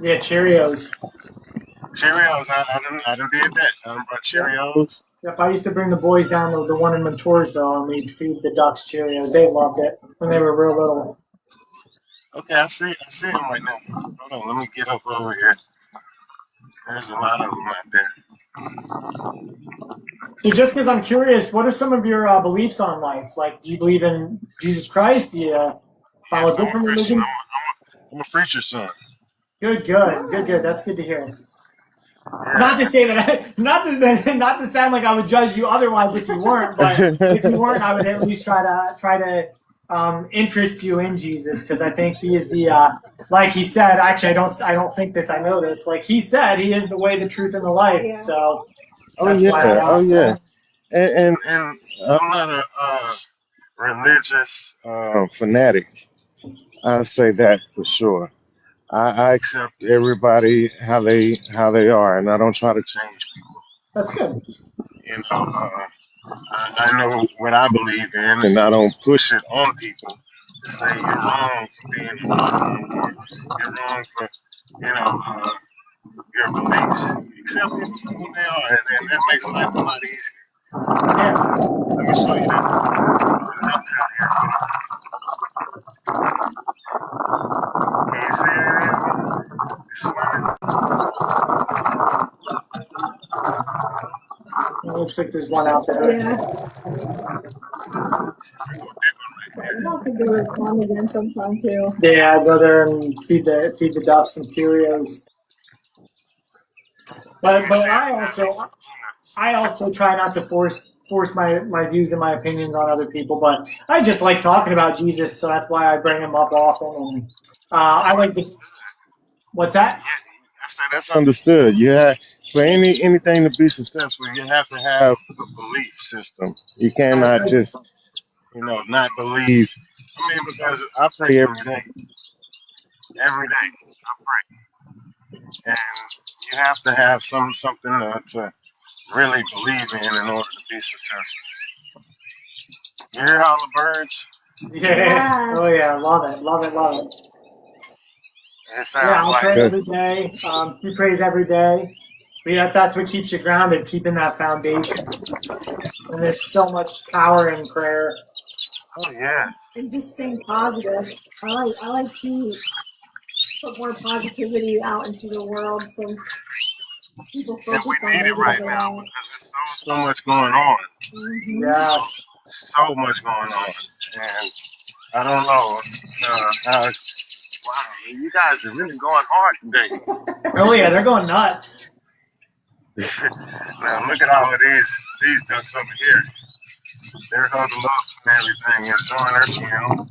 Yeah, Cheerios. Cheerios, I done did that. I done brought Cheerios. Yep, I used to bring the boys down to the one in Montoursville, and we'd feed the ducks Cheerios. They loved it when they were real little. Okay, I see them right now. Hold on, let me get up over here. There's a lot of them out there. So just because I'm curious, what are some of your beliefs on life? Like, do you believe in Jesus Christ? Do you follow a different religion? I'm a preacher's son. Good. That's good to hear. Not to say that, not to sound like I would judge you otherwise if you weren't, but if you weren't, I would at least try to interest you in Jesus, because I think he is the like he said. Actually, I don't think this. I know this. Like he said, he is the way, the truth, and the life. Yeah. So And I'm not a religious fanatic. I say that for sure. I accept everybody how they are, and I don't try to change people. That's good. You know, I know what I believe in, and I don't push it on people to say you're wrong for being a Muslim or you're wrong for your beliefs. Accept people for who they are, and that makes life a lot easier. Let me show you that. Ducks out here. Can you see it? It's swimming. It looks like there's one out there. Yeah. I think they would come again sometime too. Yeah, I'd rather feed the ducks and Cheerios. But I also try not to force my views and my opinions on other people. But I just like talking about Jesus, so that's why I bring him up often. And I like this. What's that? That's understood. Yeah, for anything to be successful, you have to have a belief system. You cannot just not believe. I mean, because I pray every day. Every day I pray, and you have to have something to really believe in order to be successful. You hear all the birds? Yeah. Yes. Oh yeah, love it. It sounds Yeah, I like pray every day. He prays every day. That's what keeps you grounded, keeping that foundation. And there's so much power in prayer. Oh yes. and just staying positive. I like to put more positivity out into the world since people And focus we on need it right negative now a lot. because there's so much going on. Yeah. So much going on. And I don't know. Wow, you guys are really going hard today. Oh yeah, they're going nuts. Now look at all of these ducks over here. They're huddled up and everything, enjoying their swim.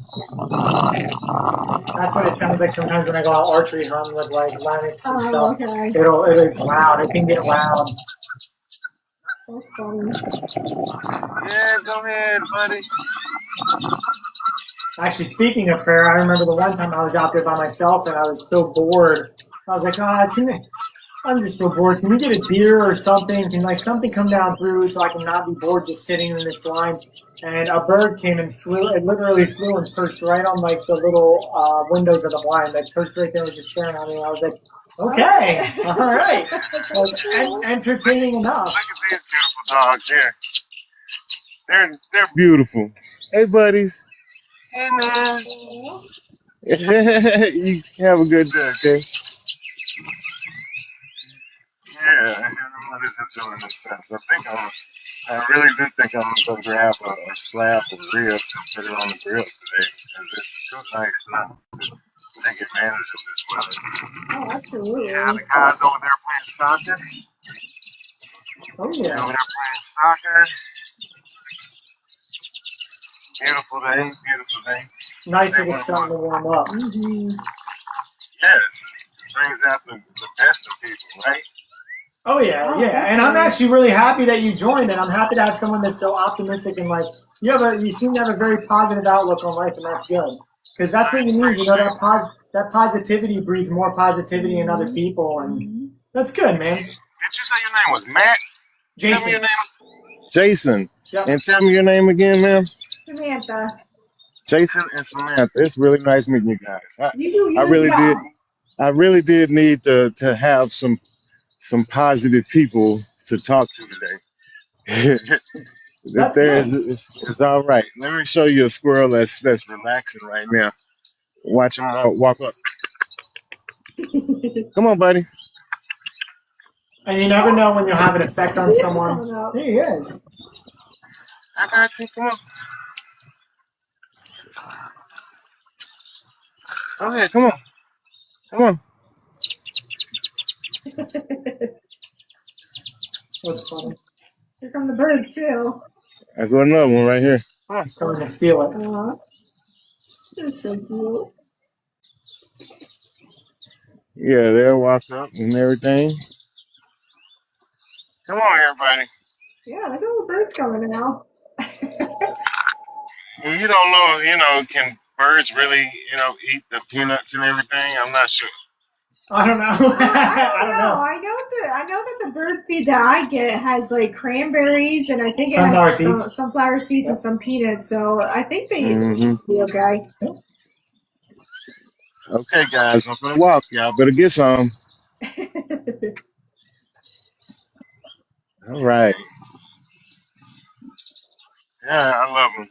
That's what it sounds like sometimes when I go out archery hunting with like Lennox and stuff. Okay. It's loud. It can get loud. That's funny. Yeah, go ahead, buddy. Actually, speaking of prayer, I remember the one time I was out there by myself and I was so bored. I was like, I'm just so bored. Can we get a deer or something? Can like something come down through so I can not be bored just sitting in this blind? And a bird came and flew. It literally flew and perched right on like the little windows of the blind. Like perched right there and was just staring at me. I was like, okay, all right. Well, entertaining enough. Look at these beautiful dogs here. They're beautiful. Hey, buddies. Hey, man. You have a good day, okay? Yeah, everybody's enjoying this sense. I really do think I'm going to grab a slab of ribs and put it on the grill today because it's too nice not to take advantage of this weather. Oh, absolutely. Yeah, the guys over there playing soccer. Oh Over yeah. there playing soccer. Beautiful day, beautiful day. Nice that it's starting to warm up. Yes, brings out the best of people, right? Oh yeah, yeah. And I'm actually really happy that you joined, and I'm happy to have someone that's so optimistic and like you seem to have a very positive outlook on life, and that's good because that's what you need. You know that positivity breeds more positivity in other people, and that's good, man. Did you say your name was Matt? Tell me Jason. your name. Jason. Yep. And tell me your name again, ma'am. Samantha. Jason and Samantha. It's really nice meeting you guys. You do I yours really well. did. I really did need to have some positive people to talk to today. That's It's all right. Let me show you a squirrel that's relaxing right now. Watch him walk up. Come on, buddy. And you never know when you'll have an effect on It is someone. coming up. There he is. I got you. Come on. Go ahead. Come on. Come on. What's funny? Here come the birds too. I got another one right here. Coming to steal it. They're so cute. Yeah, they'll walk up and everything. Come on, everybody. Yeah, look at all the birds coming now. Well, you don't know, can birds really, eat the peanuts and everything? I'm not sure. I don't know. I don't I don't know. I know that the bird feed that I get has like cranberries and I think it Sunflower has seeds. sunflower seeds and some peanuts. So I think they Mm-hmm. be okay. Okay, guys, I'm gonna walk. Y'all better get some. All right. Yeah, I love them.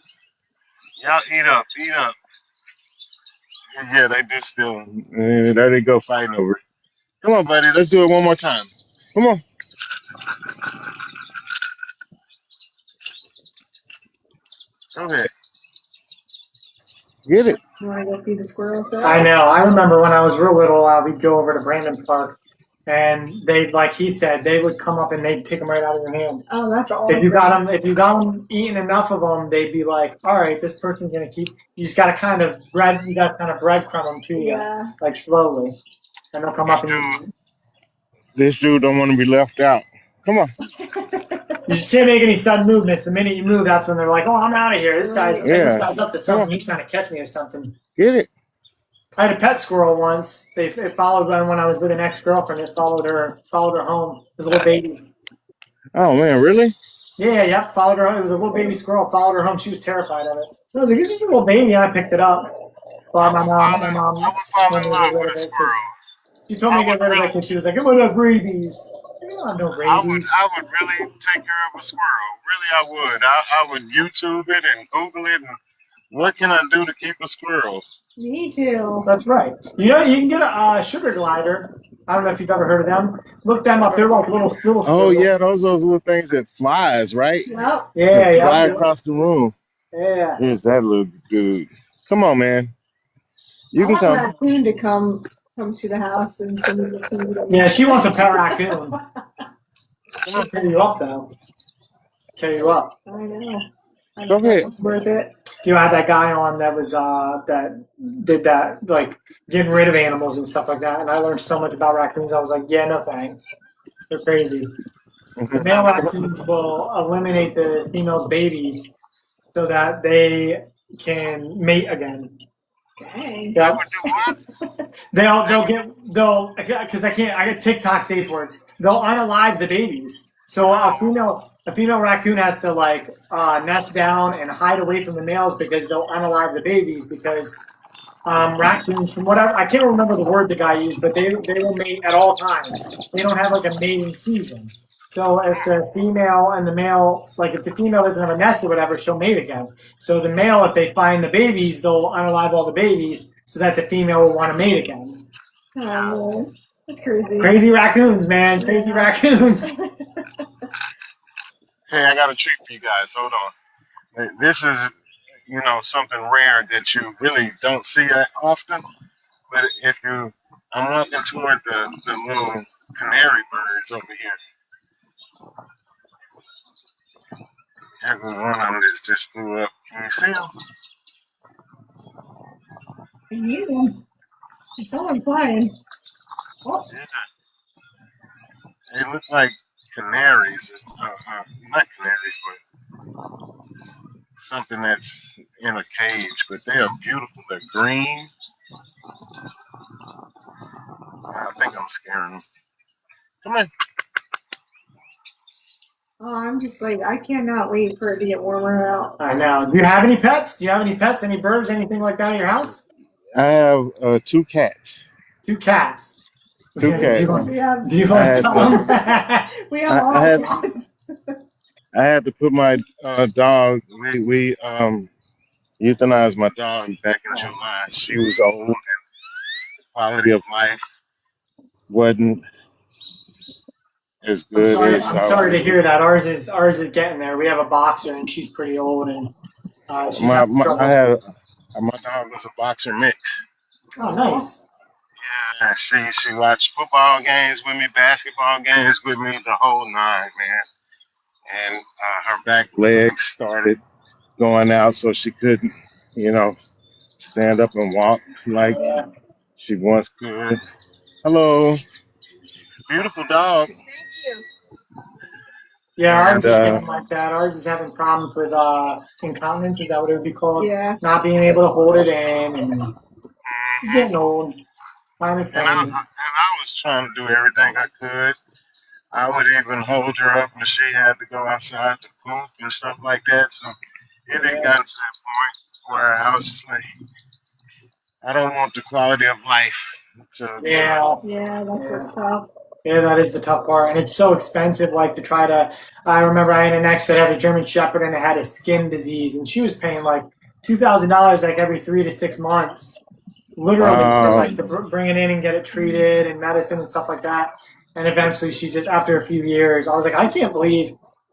Y'all eat up, eat up. Yeah, they do still. There they go fighting over it. Come on, buddy. Let's do it one more time. Come on. Go ahead. Get it. You want to go feed the squirrels there? I know. I remember when I was real little, we'd go over to Brandon Park, and they, like he said, they would come up and they'd take them right out of your hand. Oh, that's awesome. If you got them eating enough of them, they'd be like, all right, this person's gonna keep. You just gotta kind of breadcrumb them to you, Yeah. like slowly, and they'll come up and eat. This dude don't want to be left out. Come on. You just can't make any sudden movements. The minute you move, that's when they're like, oh, I'm out of here. This guy's up to something. He's trying to catch me or something. Get it. I had a pet squirrel once. It followed when I was with an ex-girlfriend. It followed her home. It was a little baby. Oh man, really? Yeah, yep. Followed her home. It was a little baby squirrel. Followed her home. She was terrified of it. I was like, it's just a little baby, and I picked it up. Well, my mom. I would fall in love with a squirrel. She told me to get rid of it because she was like, I'm gonna have rabies. I don't have no rabies. I would really take care of a squirrel. Really, I would. I would YouTube it and Google it and What can I do to keep a squirrel? Me too. That's right. You know, you can get a sugar glider. I don't know if you've ever heard of them. Look them up. They're like little Oh yeah, squirrels. those little things that flies, right? Yep. That Yeah, fly yeah, across the room. yeah. Here's that little dude. Come on, man. You I can want come. that queen to come to the house and give me the food. Yeah, she wants a pet raccoon. I'm gonna tear you up though. Tear you up. I know. I Go know ahead. it's worth it. You had that guy on that was that did that, like getting rid of animals and stuff like that, and I learned so much about raccoons. I was like, yeah, no thanks. They're crazy. The male raccoons will eliminate the female babies so that they can mate again. Dang. Yeah. They'll because I get TikTok safe words. They'll unalive the babies. So a female raccoon has to like nest down and hide away from the males because they'll unalive the babies because raccoons, from whatever, I can't remember the word the guy used, but they will mate at all times. They don't have like a mating season. So if the female and the male, like if the female doesn't have a nest or whatever, she'll mate again. So the male, if they find the babies, they'll unalive all the babies so that the female will want to mate again. Oh, that's crazy. Crazy raccoons, man. Crazy raccoons. Hey, I got a treat for you guys. Hold on. This is, something rare that you really don't see that often. But I'm walking toward the little canary birds over here. There goes one of them that just flew up. Can you see them? Yeah. I saw him flying. Oh, Yeah. They look like canaries. Not canaries, but something that's in a cage. But they are beautiful. They're green. I think I'm scaring them. Come in. oh, I'm just like, I cannot wait for it to get warmer out. I know. Do you have any pets? Do you have any pets? Any birds? Anything like that in your house? I have 2 cats. 2 cats. 2 Do you cats. want, We have, do you want to tell them? we have all I had cats. I had to put my dog. We euthanized my dog back in July. She was old, and the quality of life wasn't as I'm good sorry. as I'm sorry to hear that. Ours is getting there. We have a boxer, and she's pretty old, and she's having trouble. My dog was a boxer mix. Oh, nice. Yeah, she watched football games with me, basketball games with me, the whole nine, man. And her back legs started going out, so she couldn't, stand up and walk like Yeah. she once could. Hello, beautiful dog. Yeah, ours And is getting like that. Ours is having problems with incontinence. Is that what it would be called? Yeah. Not being able to hold it in, and he's getting old. Time is And I coming. was trying to do everything I could. I would even hold her up when she had to go outside to poop and stuff like that. So it had gotten to that point where I was just like, I don't want the quality of life to. Yeah. Yeah, that's what's tough. Yeah, that is the tough part, and it's so expensive. Like to try to, I remember I had an ex that had a German Shepherd and it had a skin disease, and she was paying like $2,000 like every 3 to 6 months, literally for like to bring it in and get it treated and medicine and stuff like that. And eventually, she just after a few years, I was like, I can't believe.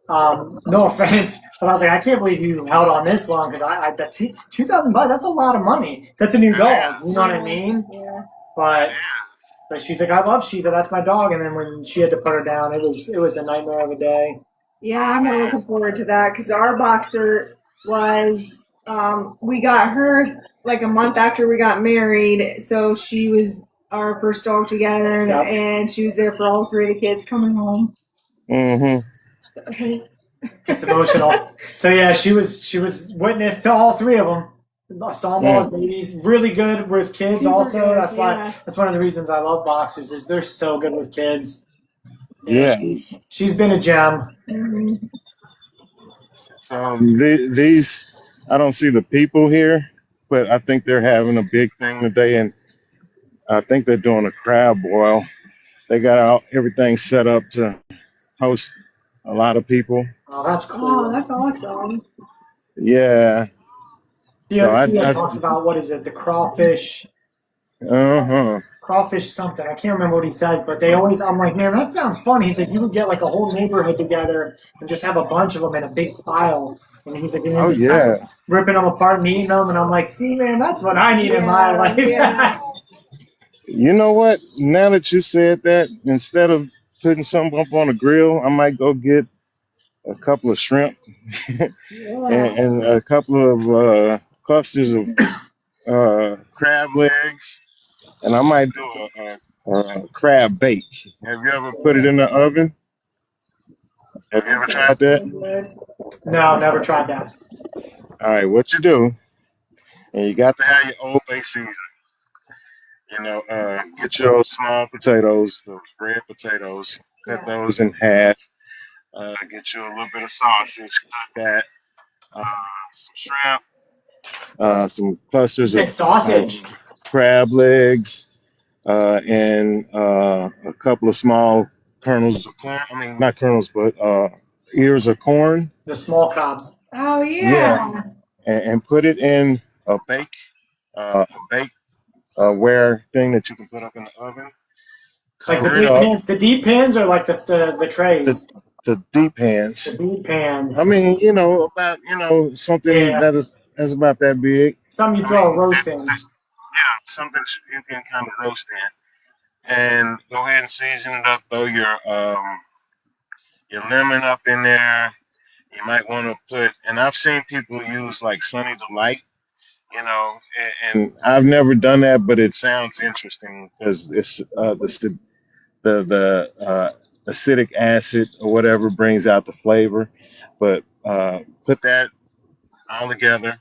No offense, but I was like, I can't believe you held on this long because I that $2,000, that's a lot of money. That's a new dog, you know what I mean? Yeah. But she's like, I love Shiva, that's my dog. And then when she had to put her down, it was a nightmare of a day. Yeah, I'm really looking forward to that because our boxer was, we got her like a month after we got married. So she was our first dog together, Yep. and she was there for all 3 of the kids coming home. Mm-hmm. It's emotional. So yeah, she was witness to all 3 of them. I saw them all as babies. Really good with kids. Super also, good, that's why. yeah. That's one of the reasons I love boxers is they're so good with kids. Yeah. She's been a gem. Mhm. So these, I don't see the people here, but I think they're having a big thing today, and I think they're doing a crab boil. They got everything set up to host a lot of people. Oh, that's cool. Oh, that's awesome. Yeah. So TMC talks about, what is it, the crawfish something. I can't remember what he says, but they always, I'm like, man, that sounds fun. He's like, you would get like a whole neighborhood together and just have a bunch of them in a big pile. And he's like, and you're just kind of ripping them apart and eating them. And I'm like, see, man, that's what I need in my life. Yeah. You know what? Now that you said that, instead of putting something up on the grill, I might go get a couple of shrimp and a couple of clusters of crab legs, and I might do a crab bake. Have you ever put it in the oven? Have you ever tried that? No, never tried that. All right, what you do, and you got to have your Old Bay seasoning. You know, get your small potatoes, those red potatoes, cut those in half. Get you a little bit of sausage, cut that, some shrimp, some clusters of sausage, crab legs, and a couple of small kernels of corn. I mean, not kernels, but ears of corn. The small cobs. Oh yeah. And put it in a bakeware thing that you can put up in the oven. Like the big pans, the deep pans, or like the trays. The deep pans. The deep pans. I mean, something that's about that big. Something you throw a roast in. Yeah, something you can kind of roast in. And go ahead and season it up. Throw your lemon up in there. You might want to put, and I've seen people use like Sunny Delight, and I've never done that, but it sounds interesting because it's the acidic acid or whatever brings out the flavor. But put that all together,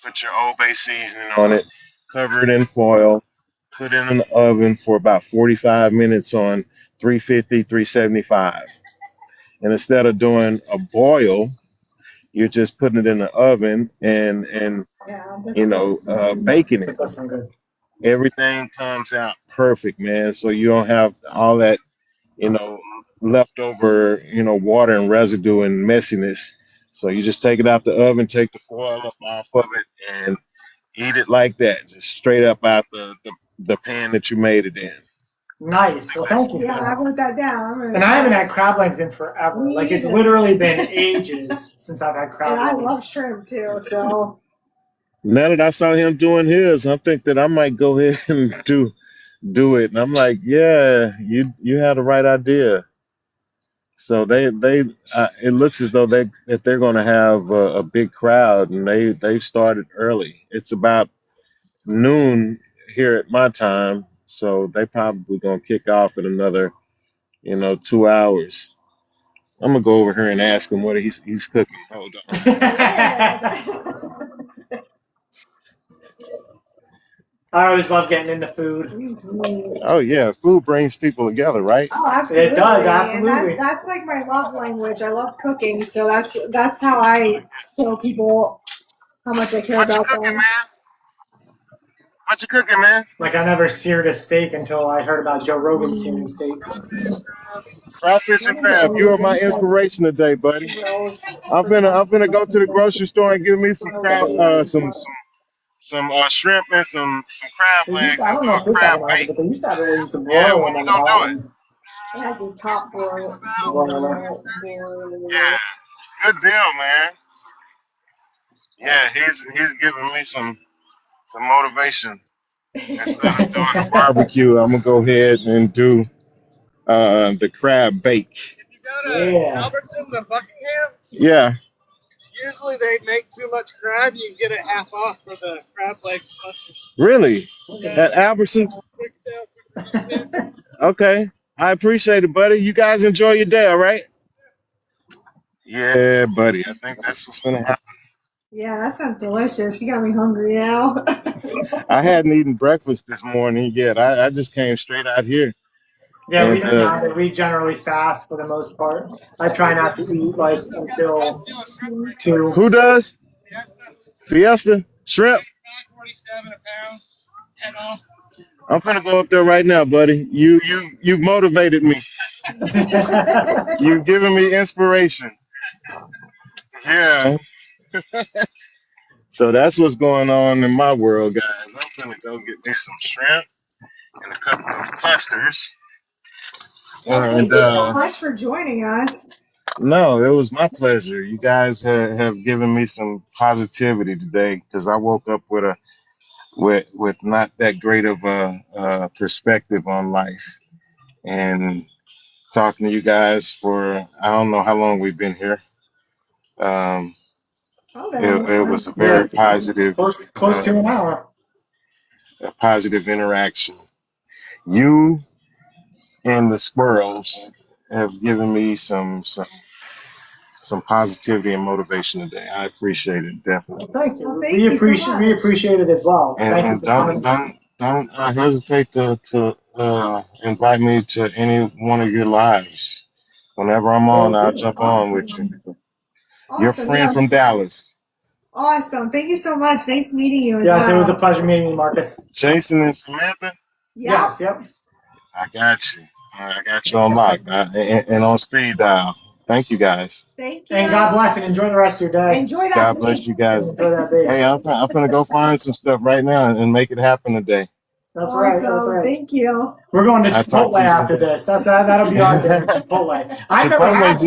put your Old Bay seasoning on it, cover it in foil, put it in the oven for about 45 minutes on 350, 375. And instead of doing a boil, you're just putting it in the oven and baking it. Everything comes out perfect, man. So you don't have all that, leftover, water and residue and messiness. So you just take it out the oven, take the foil up off of it, and eat it like that, just straight up out the pan that you made it in. Nice. Well, thank you. Yeah, I wrote that down. And I haven't had crab legs in forever. Like, it's literally been ages since I've had crab legs. And I love shrimp too, so. Now that I saw him doing his, I think that I might go ahead and do it. And I'm like, yeah, you had the right idea. So it looks as though they're going to have a big crowd, and they started early. It's about noon here at my time, so they probably going to kick off in another, 2 hours. I'm gonna go over here and ask him what he's cooking. Hold on. I always love getting into food. Oh yeah, food brings people together, right? Oh, absolutely. It does, absolutely. And that's like my love language. I love cooking, so that's how I show people how much I care about them. Man? What you cooking, man? Like, I never seared a steak until I heard about Joe Rogan searing steaks. Crawfish and crab. You are my inspiration today, buddy. I'm gonna go to the grocery store and give me some crab, some shrimp and some crab legs. I don't know if this crab has bake. it, but they used to have it where you could boil Yeah, them when you on the gonna do bottom. It has a top boil. Yeah, good deal, man. Yeah, he's giving me some motivation. Instead of doing a barbecue, I'm gonna go ahead and do the crab bake. If you go to Albertsons and Buckingham, Yeah. usually they make too much crab. You can get it half off for the crab legs clusters. Really? At Albertsons? Quick sale. Okay. I appreciate it, buddy. You guys enjoy your day, all right? Yeah, buddy. I think that's what's gonna happen. Yeah, that sounds delicious. You got me hungry now. I hadn't eaten breakfast this morning yet. I just came straight out here. Yeah, we And, do not. We generally fast for the most part. I try not to eat like until 2. Who does? Fiesta? Shrimp? $5.47 a pound. 10 off. I'm finna go up there right now, buddy. You've motivated me. You've given me inspiration. Yeah. So that's what's going on in my world, guys. I'm gonna go get me some shrimp and a couple of clusters. Well, And thank you so much for joining us. no, it was my pleasure. You guys have given me some positivity today because I woke up with not that great of a perspective on life. And talking to you guys for I don't know how long we've been here. Um, it was a Yeah, very positive, close to an hour. a positive interaction. You and the squirrels have given me some positivity and motivation today. I appreciate it definitely. Thank you. Well, thank you so We much. appreciate it as well. Thank you And for coming. don't hesitate to invite me to any one of your lives. Whenever I'm on, I'll jump on with you. Your Awesome. friend Yeah. from Dallas, Awesome. Thank you so much. Nice meeting you. Yes, it was a pleasure meeting you, Marcus. Jason and Samantha. Yes, yep. I got you. I got you on lock and on speed dial. Thank you guys. Thank you. And God bless and enjoy the rest of your day. Enjoy that. God bless you guys. Enjoy that day. Hey, I'm gonna go find some stuff right now and make it happen today. That's right. That's right. Thank you. We're going to I'll talk Chipotle to you soon. after this. That'll be our dinner. Chipotle. I've never had.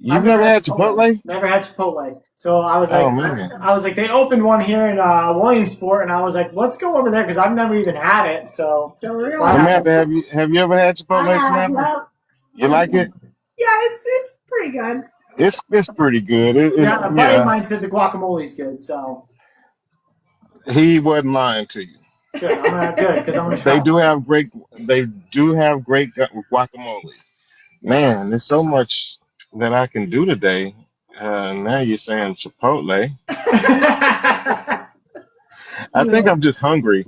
You've never had Chipotle? Never had Chipotle. So I was like, Oh, man. I was like, they opened one here in Williamsport, and I was like, let's go over there because I've never even had it. So real. Samantha, have you ever had Chipotle, Samantha? Yeah. You like it? Yeah, it's pretty good. It's pretty good. yeah, a buddy of mine said the guacamole's good. So He wasn't lying to you. good. Good because I'm gonna try. They do have great guacamole. Man, there's so much that I can do today. Now you're saying Chipotle. I think I'm just hungry.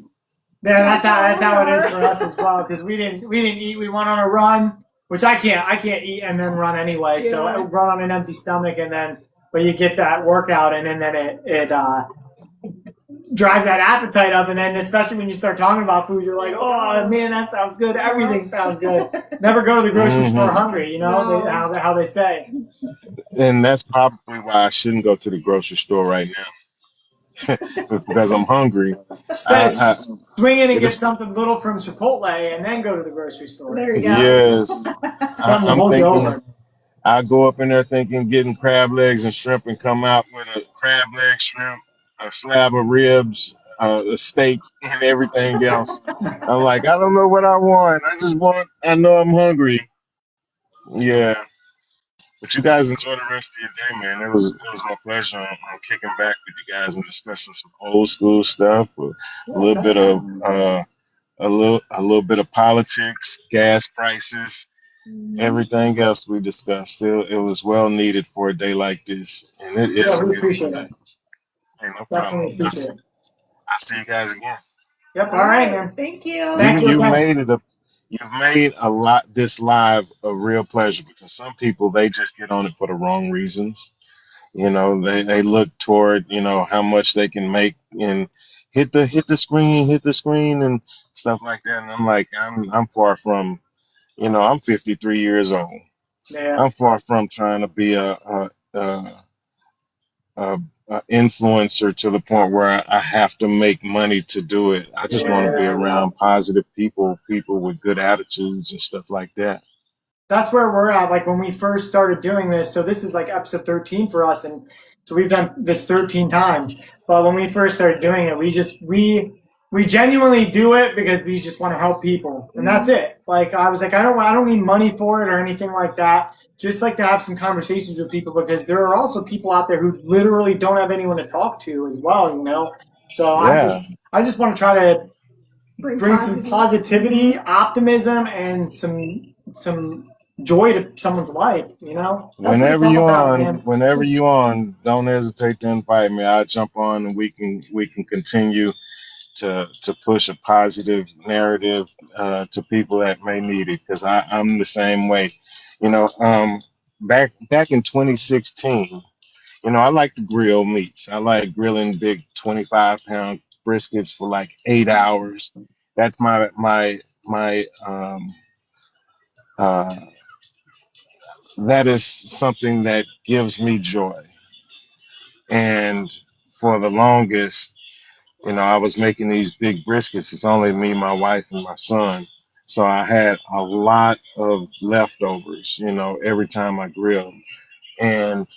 Yeah, that's how it is for us as well because we didn't eat. We went on a run, which I can't eat and then run anyway. So I run on an empty stomach but you get that workout and then it drives that appetite up, and then especially when you start talking about food, you're like, oh man, that sounds good. Everything sounds good. Never go to the grocery store hungry, how they say. And that's probably why I shouldn't go to the grocery store right now. Because I'm hungry. Swing in and get something little from Chipotle and then go to the grocery store. There you go. Yes. Something to hold you over. I go up in there thinking getting crab legs and shrimp and come out with a crab leg, shrimp, a slab of ribs, a steak, and everything else. I'm like, I don't know what I want. I know I'm hungry. Yeah. But you guys enjoy the rest of your day, man. It was my pleasure on kicking back with you guys and discussing some old school stuff, a little bit of a little bit of politics, gas prices, everything else we discussed. It was well needed for a day like this, and it is. We appreciate it. Hey, no problem. Definitely appreciate it. I'll see you guys again. Yep. All right, man. Thank you. You've made this live a real pleasure because some people they just get on it for the wrong reasons. They look toward how much they can make and hit the screen and stuff like that. And I'm like, I'm far from, I'm 53 years old. Yeah. I'm far from trying to be a influencer to the point where I have to make money to do it. I just want to be around positive people with good attitudes and stuff like that. That's where we're at. Like when we first started doing this, so this is like episode 13 for us, and so we've done this 13 times. But when we first started doing it, we genuinely do it because we just want to help people, and that's it. Like I was like, I don't need money for it or anything like that. Just like to have some conversations with people because there are also people out there who literally don't have anyone to talk to as well, So I just want to try to bring some positivity, optimism, and some joy to someone's life. Whenever you on, don't hesitate to invite me. I'll jump on and we can continue to push a positive narrative to people that may need it because I'm the same way. Back in 2016, I like to grill meats. I like grilling big 25-pound briskets for like 8 hours. That's my that is something that gives me joy. And for the longest, I was making these big briskets. It's only me, my wife, and my son. So I had a lot of leftovers, every time I grilled. And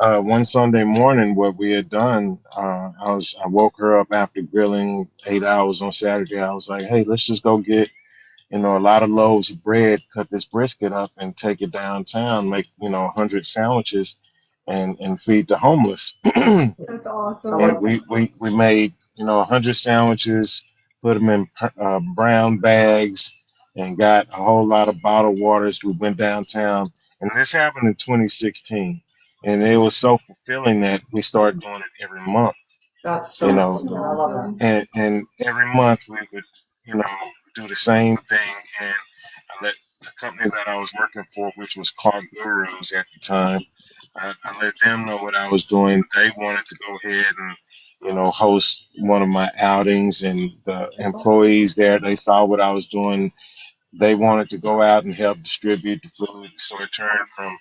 one Sunday morning, what we had done, I woke her up after grilling 8 hours on Saturday. I was like, hey, let's just go get, a lot of loaves of bread, cut this brisket up and take it downtown, make, 100 sandwiches and feed the homeless. That's awesome. And we made, 100 sandwiches, put them in brown bags, and got a whole lot of bottled waters. We went downtown, and this happened in 2016. And it was so fulfilling that we started doing it every month. That's so awesome. I love that. And every month we would, do the same thing. And I let the company that I was working for, which was Car Gurus at the time, I let them know what I was doing. They wanted to go ahead and, host one of my outings, and the employees there, they saw what I was doing. They wanted to go out and help distribute the food. So it turned from,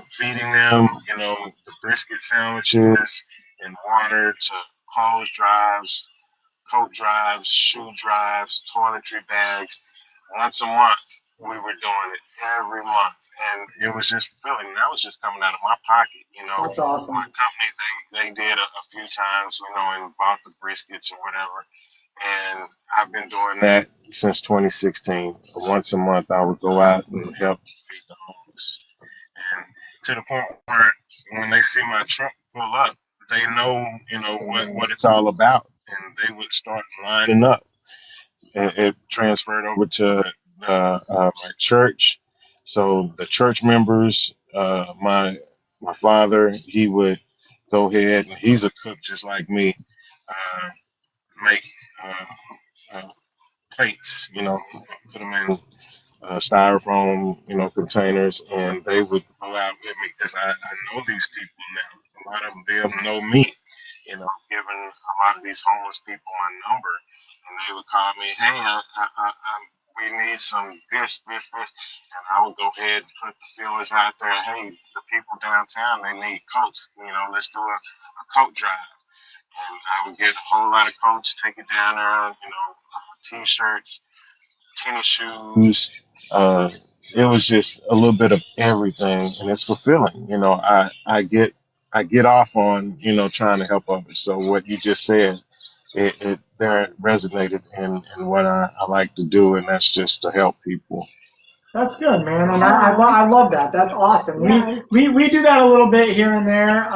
feeding them, the brisket sandwiches and water to hose drives, coat drives, shoe drives, toiletry bags. Once a month, we were doing it every month, and it was just fulfilling. That was just coming out of my pocket, That's awesome. My company, they did a few times, and bought the briskets or whatever. And I've been doing that since 2016. Once a month, I would go out and help feed the homeless. And to the point where when they see my truck pull up, they know, what it's all about. And they would start lining up. And it transferred over to my church. So the church members, my father, he would go ahead, and he's a cook just like me, make plates, put them in styrofoam, containers, and they would go out with me because I know these people now. A lot of them know me, giving a lot of these homeless people my number, and they would call me, hey, we need some this, and I would go ahead and put the feelers out there. Hey, the people downtown, they need coats. Let's do a coat drive. And I would get a whole lot of coats, take it down there, t-shirts, tennis shoes. It was just a little bit of everything, and it's fulfilling. I get off on, trying to help others. So what you just said, it there resonated in what I like to do, and that's just to help people. That's good, man, and I love that. That's awesome. Yeah. We do that a little bit here and there.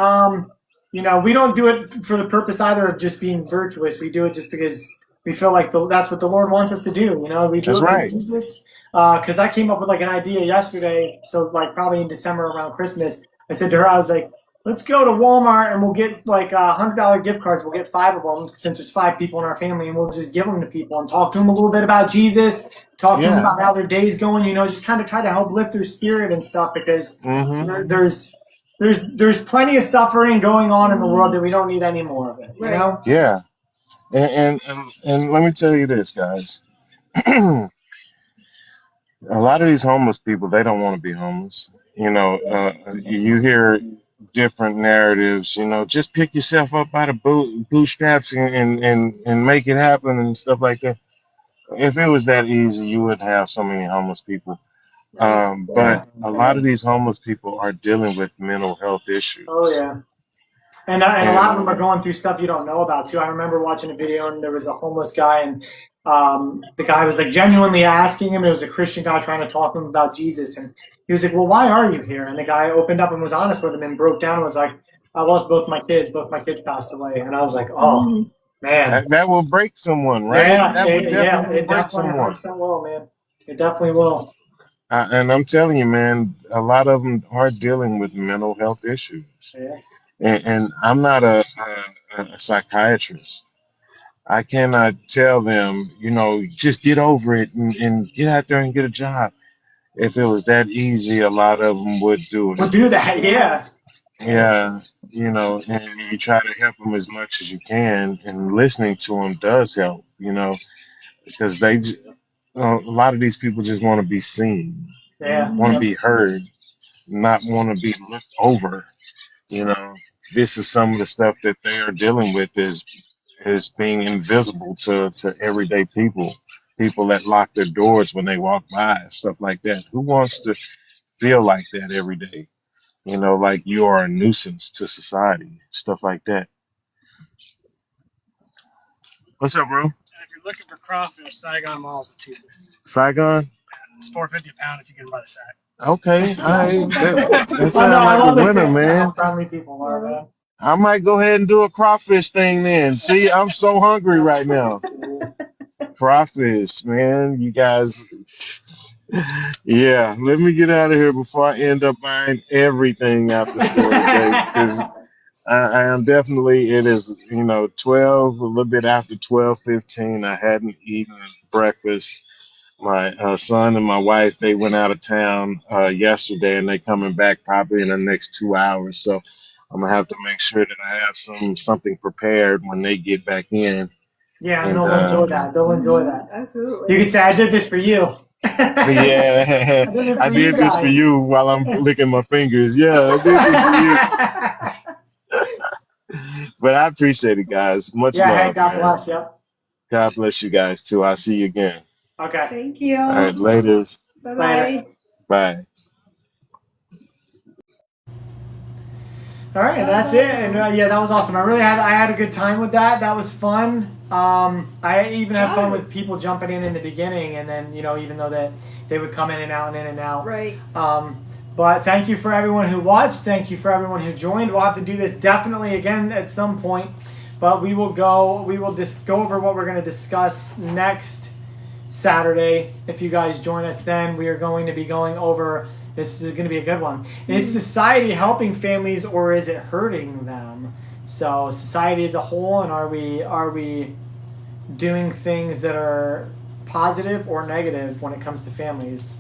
We don't do it for the purpose either of just being virtuous. We do it just because we feel like that's what the Lord wants us to do. We do That's it for right. Jesus. Because I came up with like an idea yesterday. So like probably in December around Christmas, I said to her, I was like, let's go to Walmart and we'll get like $100 gift cards. We'll get 5 of them since there's 5 people in our family, and we'll just give them to people and talk to them a little bit about Jesus, talk to them about how their day's going, just kind of try to help lift their spirit and stuff, because there's plenty of suffering going on in the world that we don't need any more of it, Yeah. And let me tell you this, guys. A lot of these homeless people, they don't want to be homeless. You hear different narratives, just pick yourself up by the bootstraps and make it happen and stuff like that. If it was that easy, you wouldn't have so many homeless people. But a lot of these homeless people are dealing with mental health issues. Oh, yeah. And a lot of them are going through stuff you don't know about, too. I remember watching a video, and there was a homeless guy, and the guy was like genuinely asking him. It was a Christian guy trying to talk to him about Jesus, and he was like, well, why are you here? And the guy opened up and was honest with him and broke down and was like, I lost both my kids. Both my kids passed away. And I was like, oh, man. That will break someone, right? Yeah, that would definitely it break definitely someone. 100% will, man. It definitely will. And I'm telling you, man, a lot of them are dealing with mental health issues. Yeah. And I'm not a psychiatrist. I cannot tell them, just get over it and get out there and get a job. If it was that easy, a lot of them would do it. We'll do that, yeah. Yeah, and you try to help them as much as you can, and listening to them does help, because a lot of these people just want to be seen, Yeah. want to be heard, not want to be looked over, this is some of the stuff that they are dealing with is being invisible to everyday people that lock their doors when they walk by, stuff like that. Who wants to feel like that every day? Like you are a nuisance to society, stuff like that. What's up, bro? And if you're looking for crawfish, Saigon Mall's the cheapest. Saigon? It's $4.50 a pound if you get a sack. Okay, that I sounds I like love a winner, how man. friendly people are, man. I might go ahead and do a crawfish thing then. See, I'm so hungry right now. Crawfish, man. You guys, yeah. Let me get out of here before I end up buying everything out the store today, because I am definitely. It is 12, a little bit after 12:15. I hadn't eaten breakfast. My son and my wife, they went out of town yesterday, and they coming back probably in the next 2 hours. So I'm gonna have to make sure that I have something prepared when they get back in. Yeah, And they'll enjoy that. They'll enjoy that. Absolutely. You can say, I did this for you. yeah, I did this for guys. you while I'm licking my fingers. Yeah, I did this for you. But I appreciate it, guys. Much Yeah, love. hey, God man. bless. Yep. God bless you guys too. I'll see you again. Okay. Thank you. All right, laters. Bye Later. bye. Bye. All right, that's it. And yeah, that was awesome. I had a good time with that. That was fun. I even had fun with people jumping in the beginning, and then even though that they would come in and out and in and out. Right. But thank you for everyone who watched. Thank you for everyone who joined. We'll have to do this definitely again at some point. But we will just go over what we're going to discuss next Saturday. If you guys join us then, we are going to be going over. This is going to be a good one. Is society helping families or is it hurting them? So society as a whole, and are we doing things that are positive or negative when it comes to families?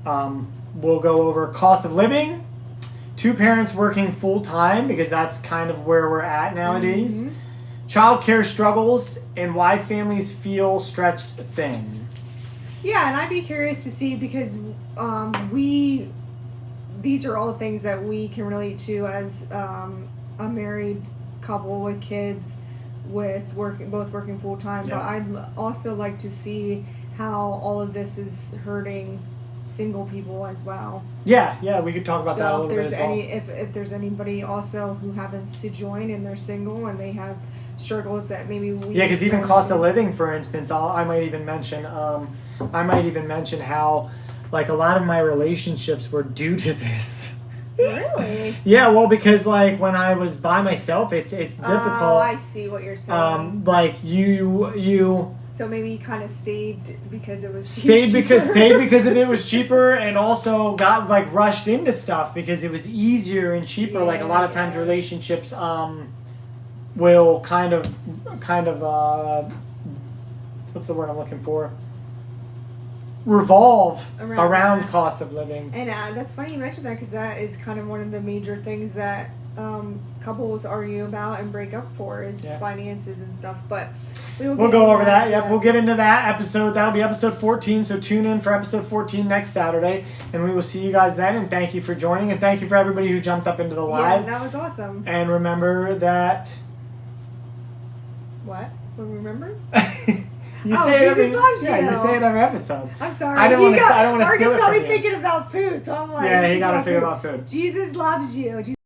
We'll go over cost of living, 2 parents working full time, because that's kind of where we're at nowadays. Child care struggles and why families feel stretched thin. Yeah, and I'd be curious to see, because these are all things that we can relate to as a married couple with kids, with both working full time. Yeah. But I'd also like to see how all of this is hurting single people as well. Yeah, we could talk about that a So little if bit there's as well. if there's anybody also who happens to join and they're single and they have struggles that maybe we Yeah, because even cost of don't living, for instance, I might even mention how like a lot of my relationships were due to this. see. Really? Yeah, well, because like when I was by myself, it's difficult. Oh, I see what you're saying. Like you So maybe you kind of stayed because it was stayed cheaper. because it was cheaper, and also got like rushed into stuff because it was easier and cheaper. Like a lot of times Yeah. relationships will kind of what's the word I'm looking for? Revolve around that. cost of living. And that's funny you mentioned that, because that is kind of one of the major things that couples argue about and break up for is finances and stuff. But we'll go over that. Yep, we'll get into that episode. That'll be episode 14. So tune in for episode 14 next Saturday, and we will see you guys then. And thank you for joining, and thank you for everybody who jumped up into the live. Yeah, that was awesome. And remember that. What? Remember? You Oh, say it Jesus every, loves yeah, you. you say it every episode. I'm sorry. I don't want to steal Marcus it got from me you. thinking about food, so I'm like, Yeah, he got to about figure food. about food. Jesus loves you.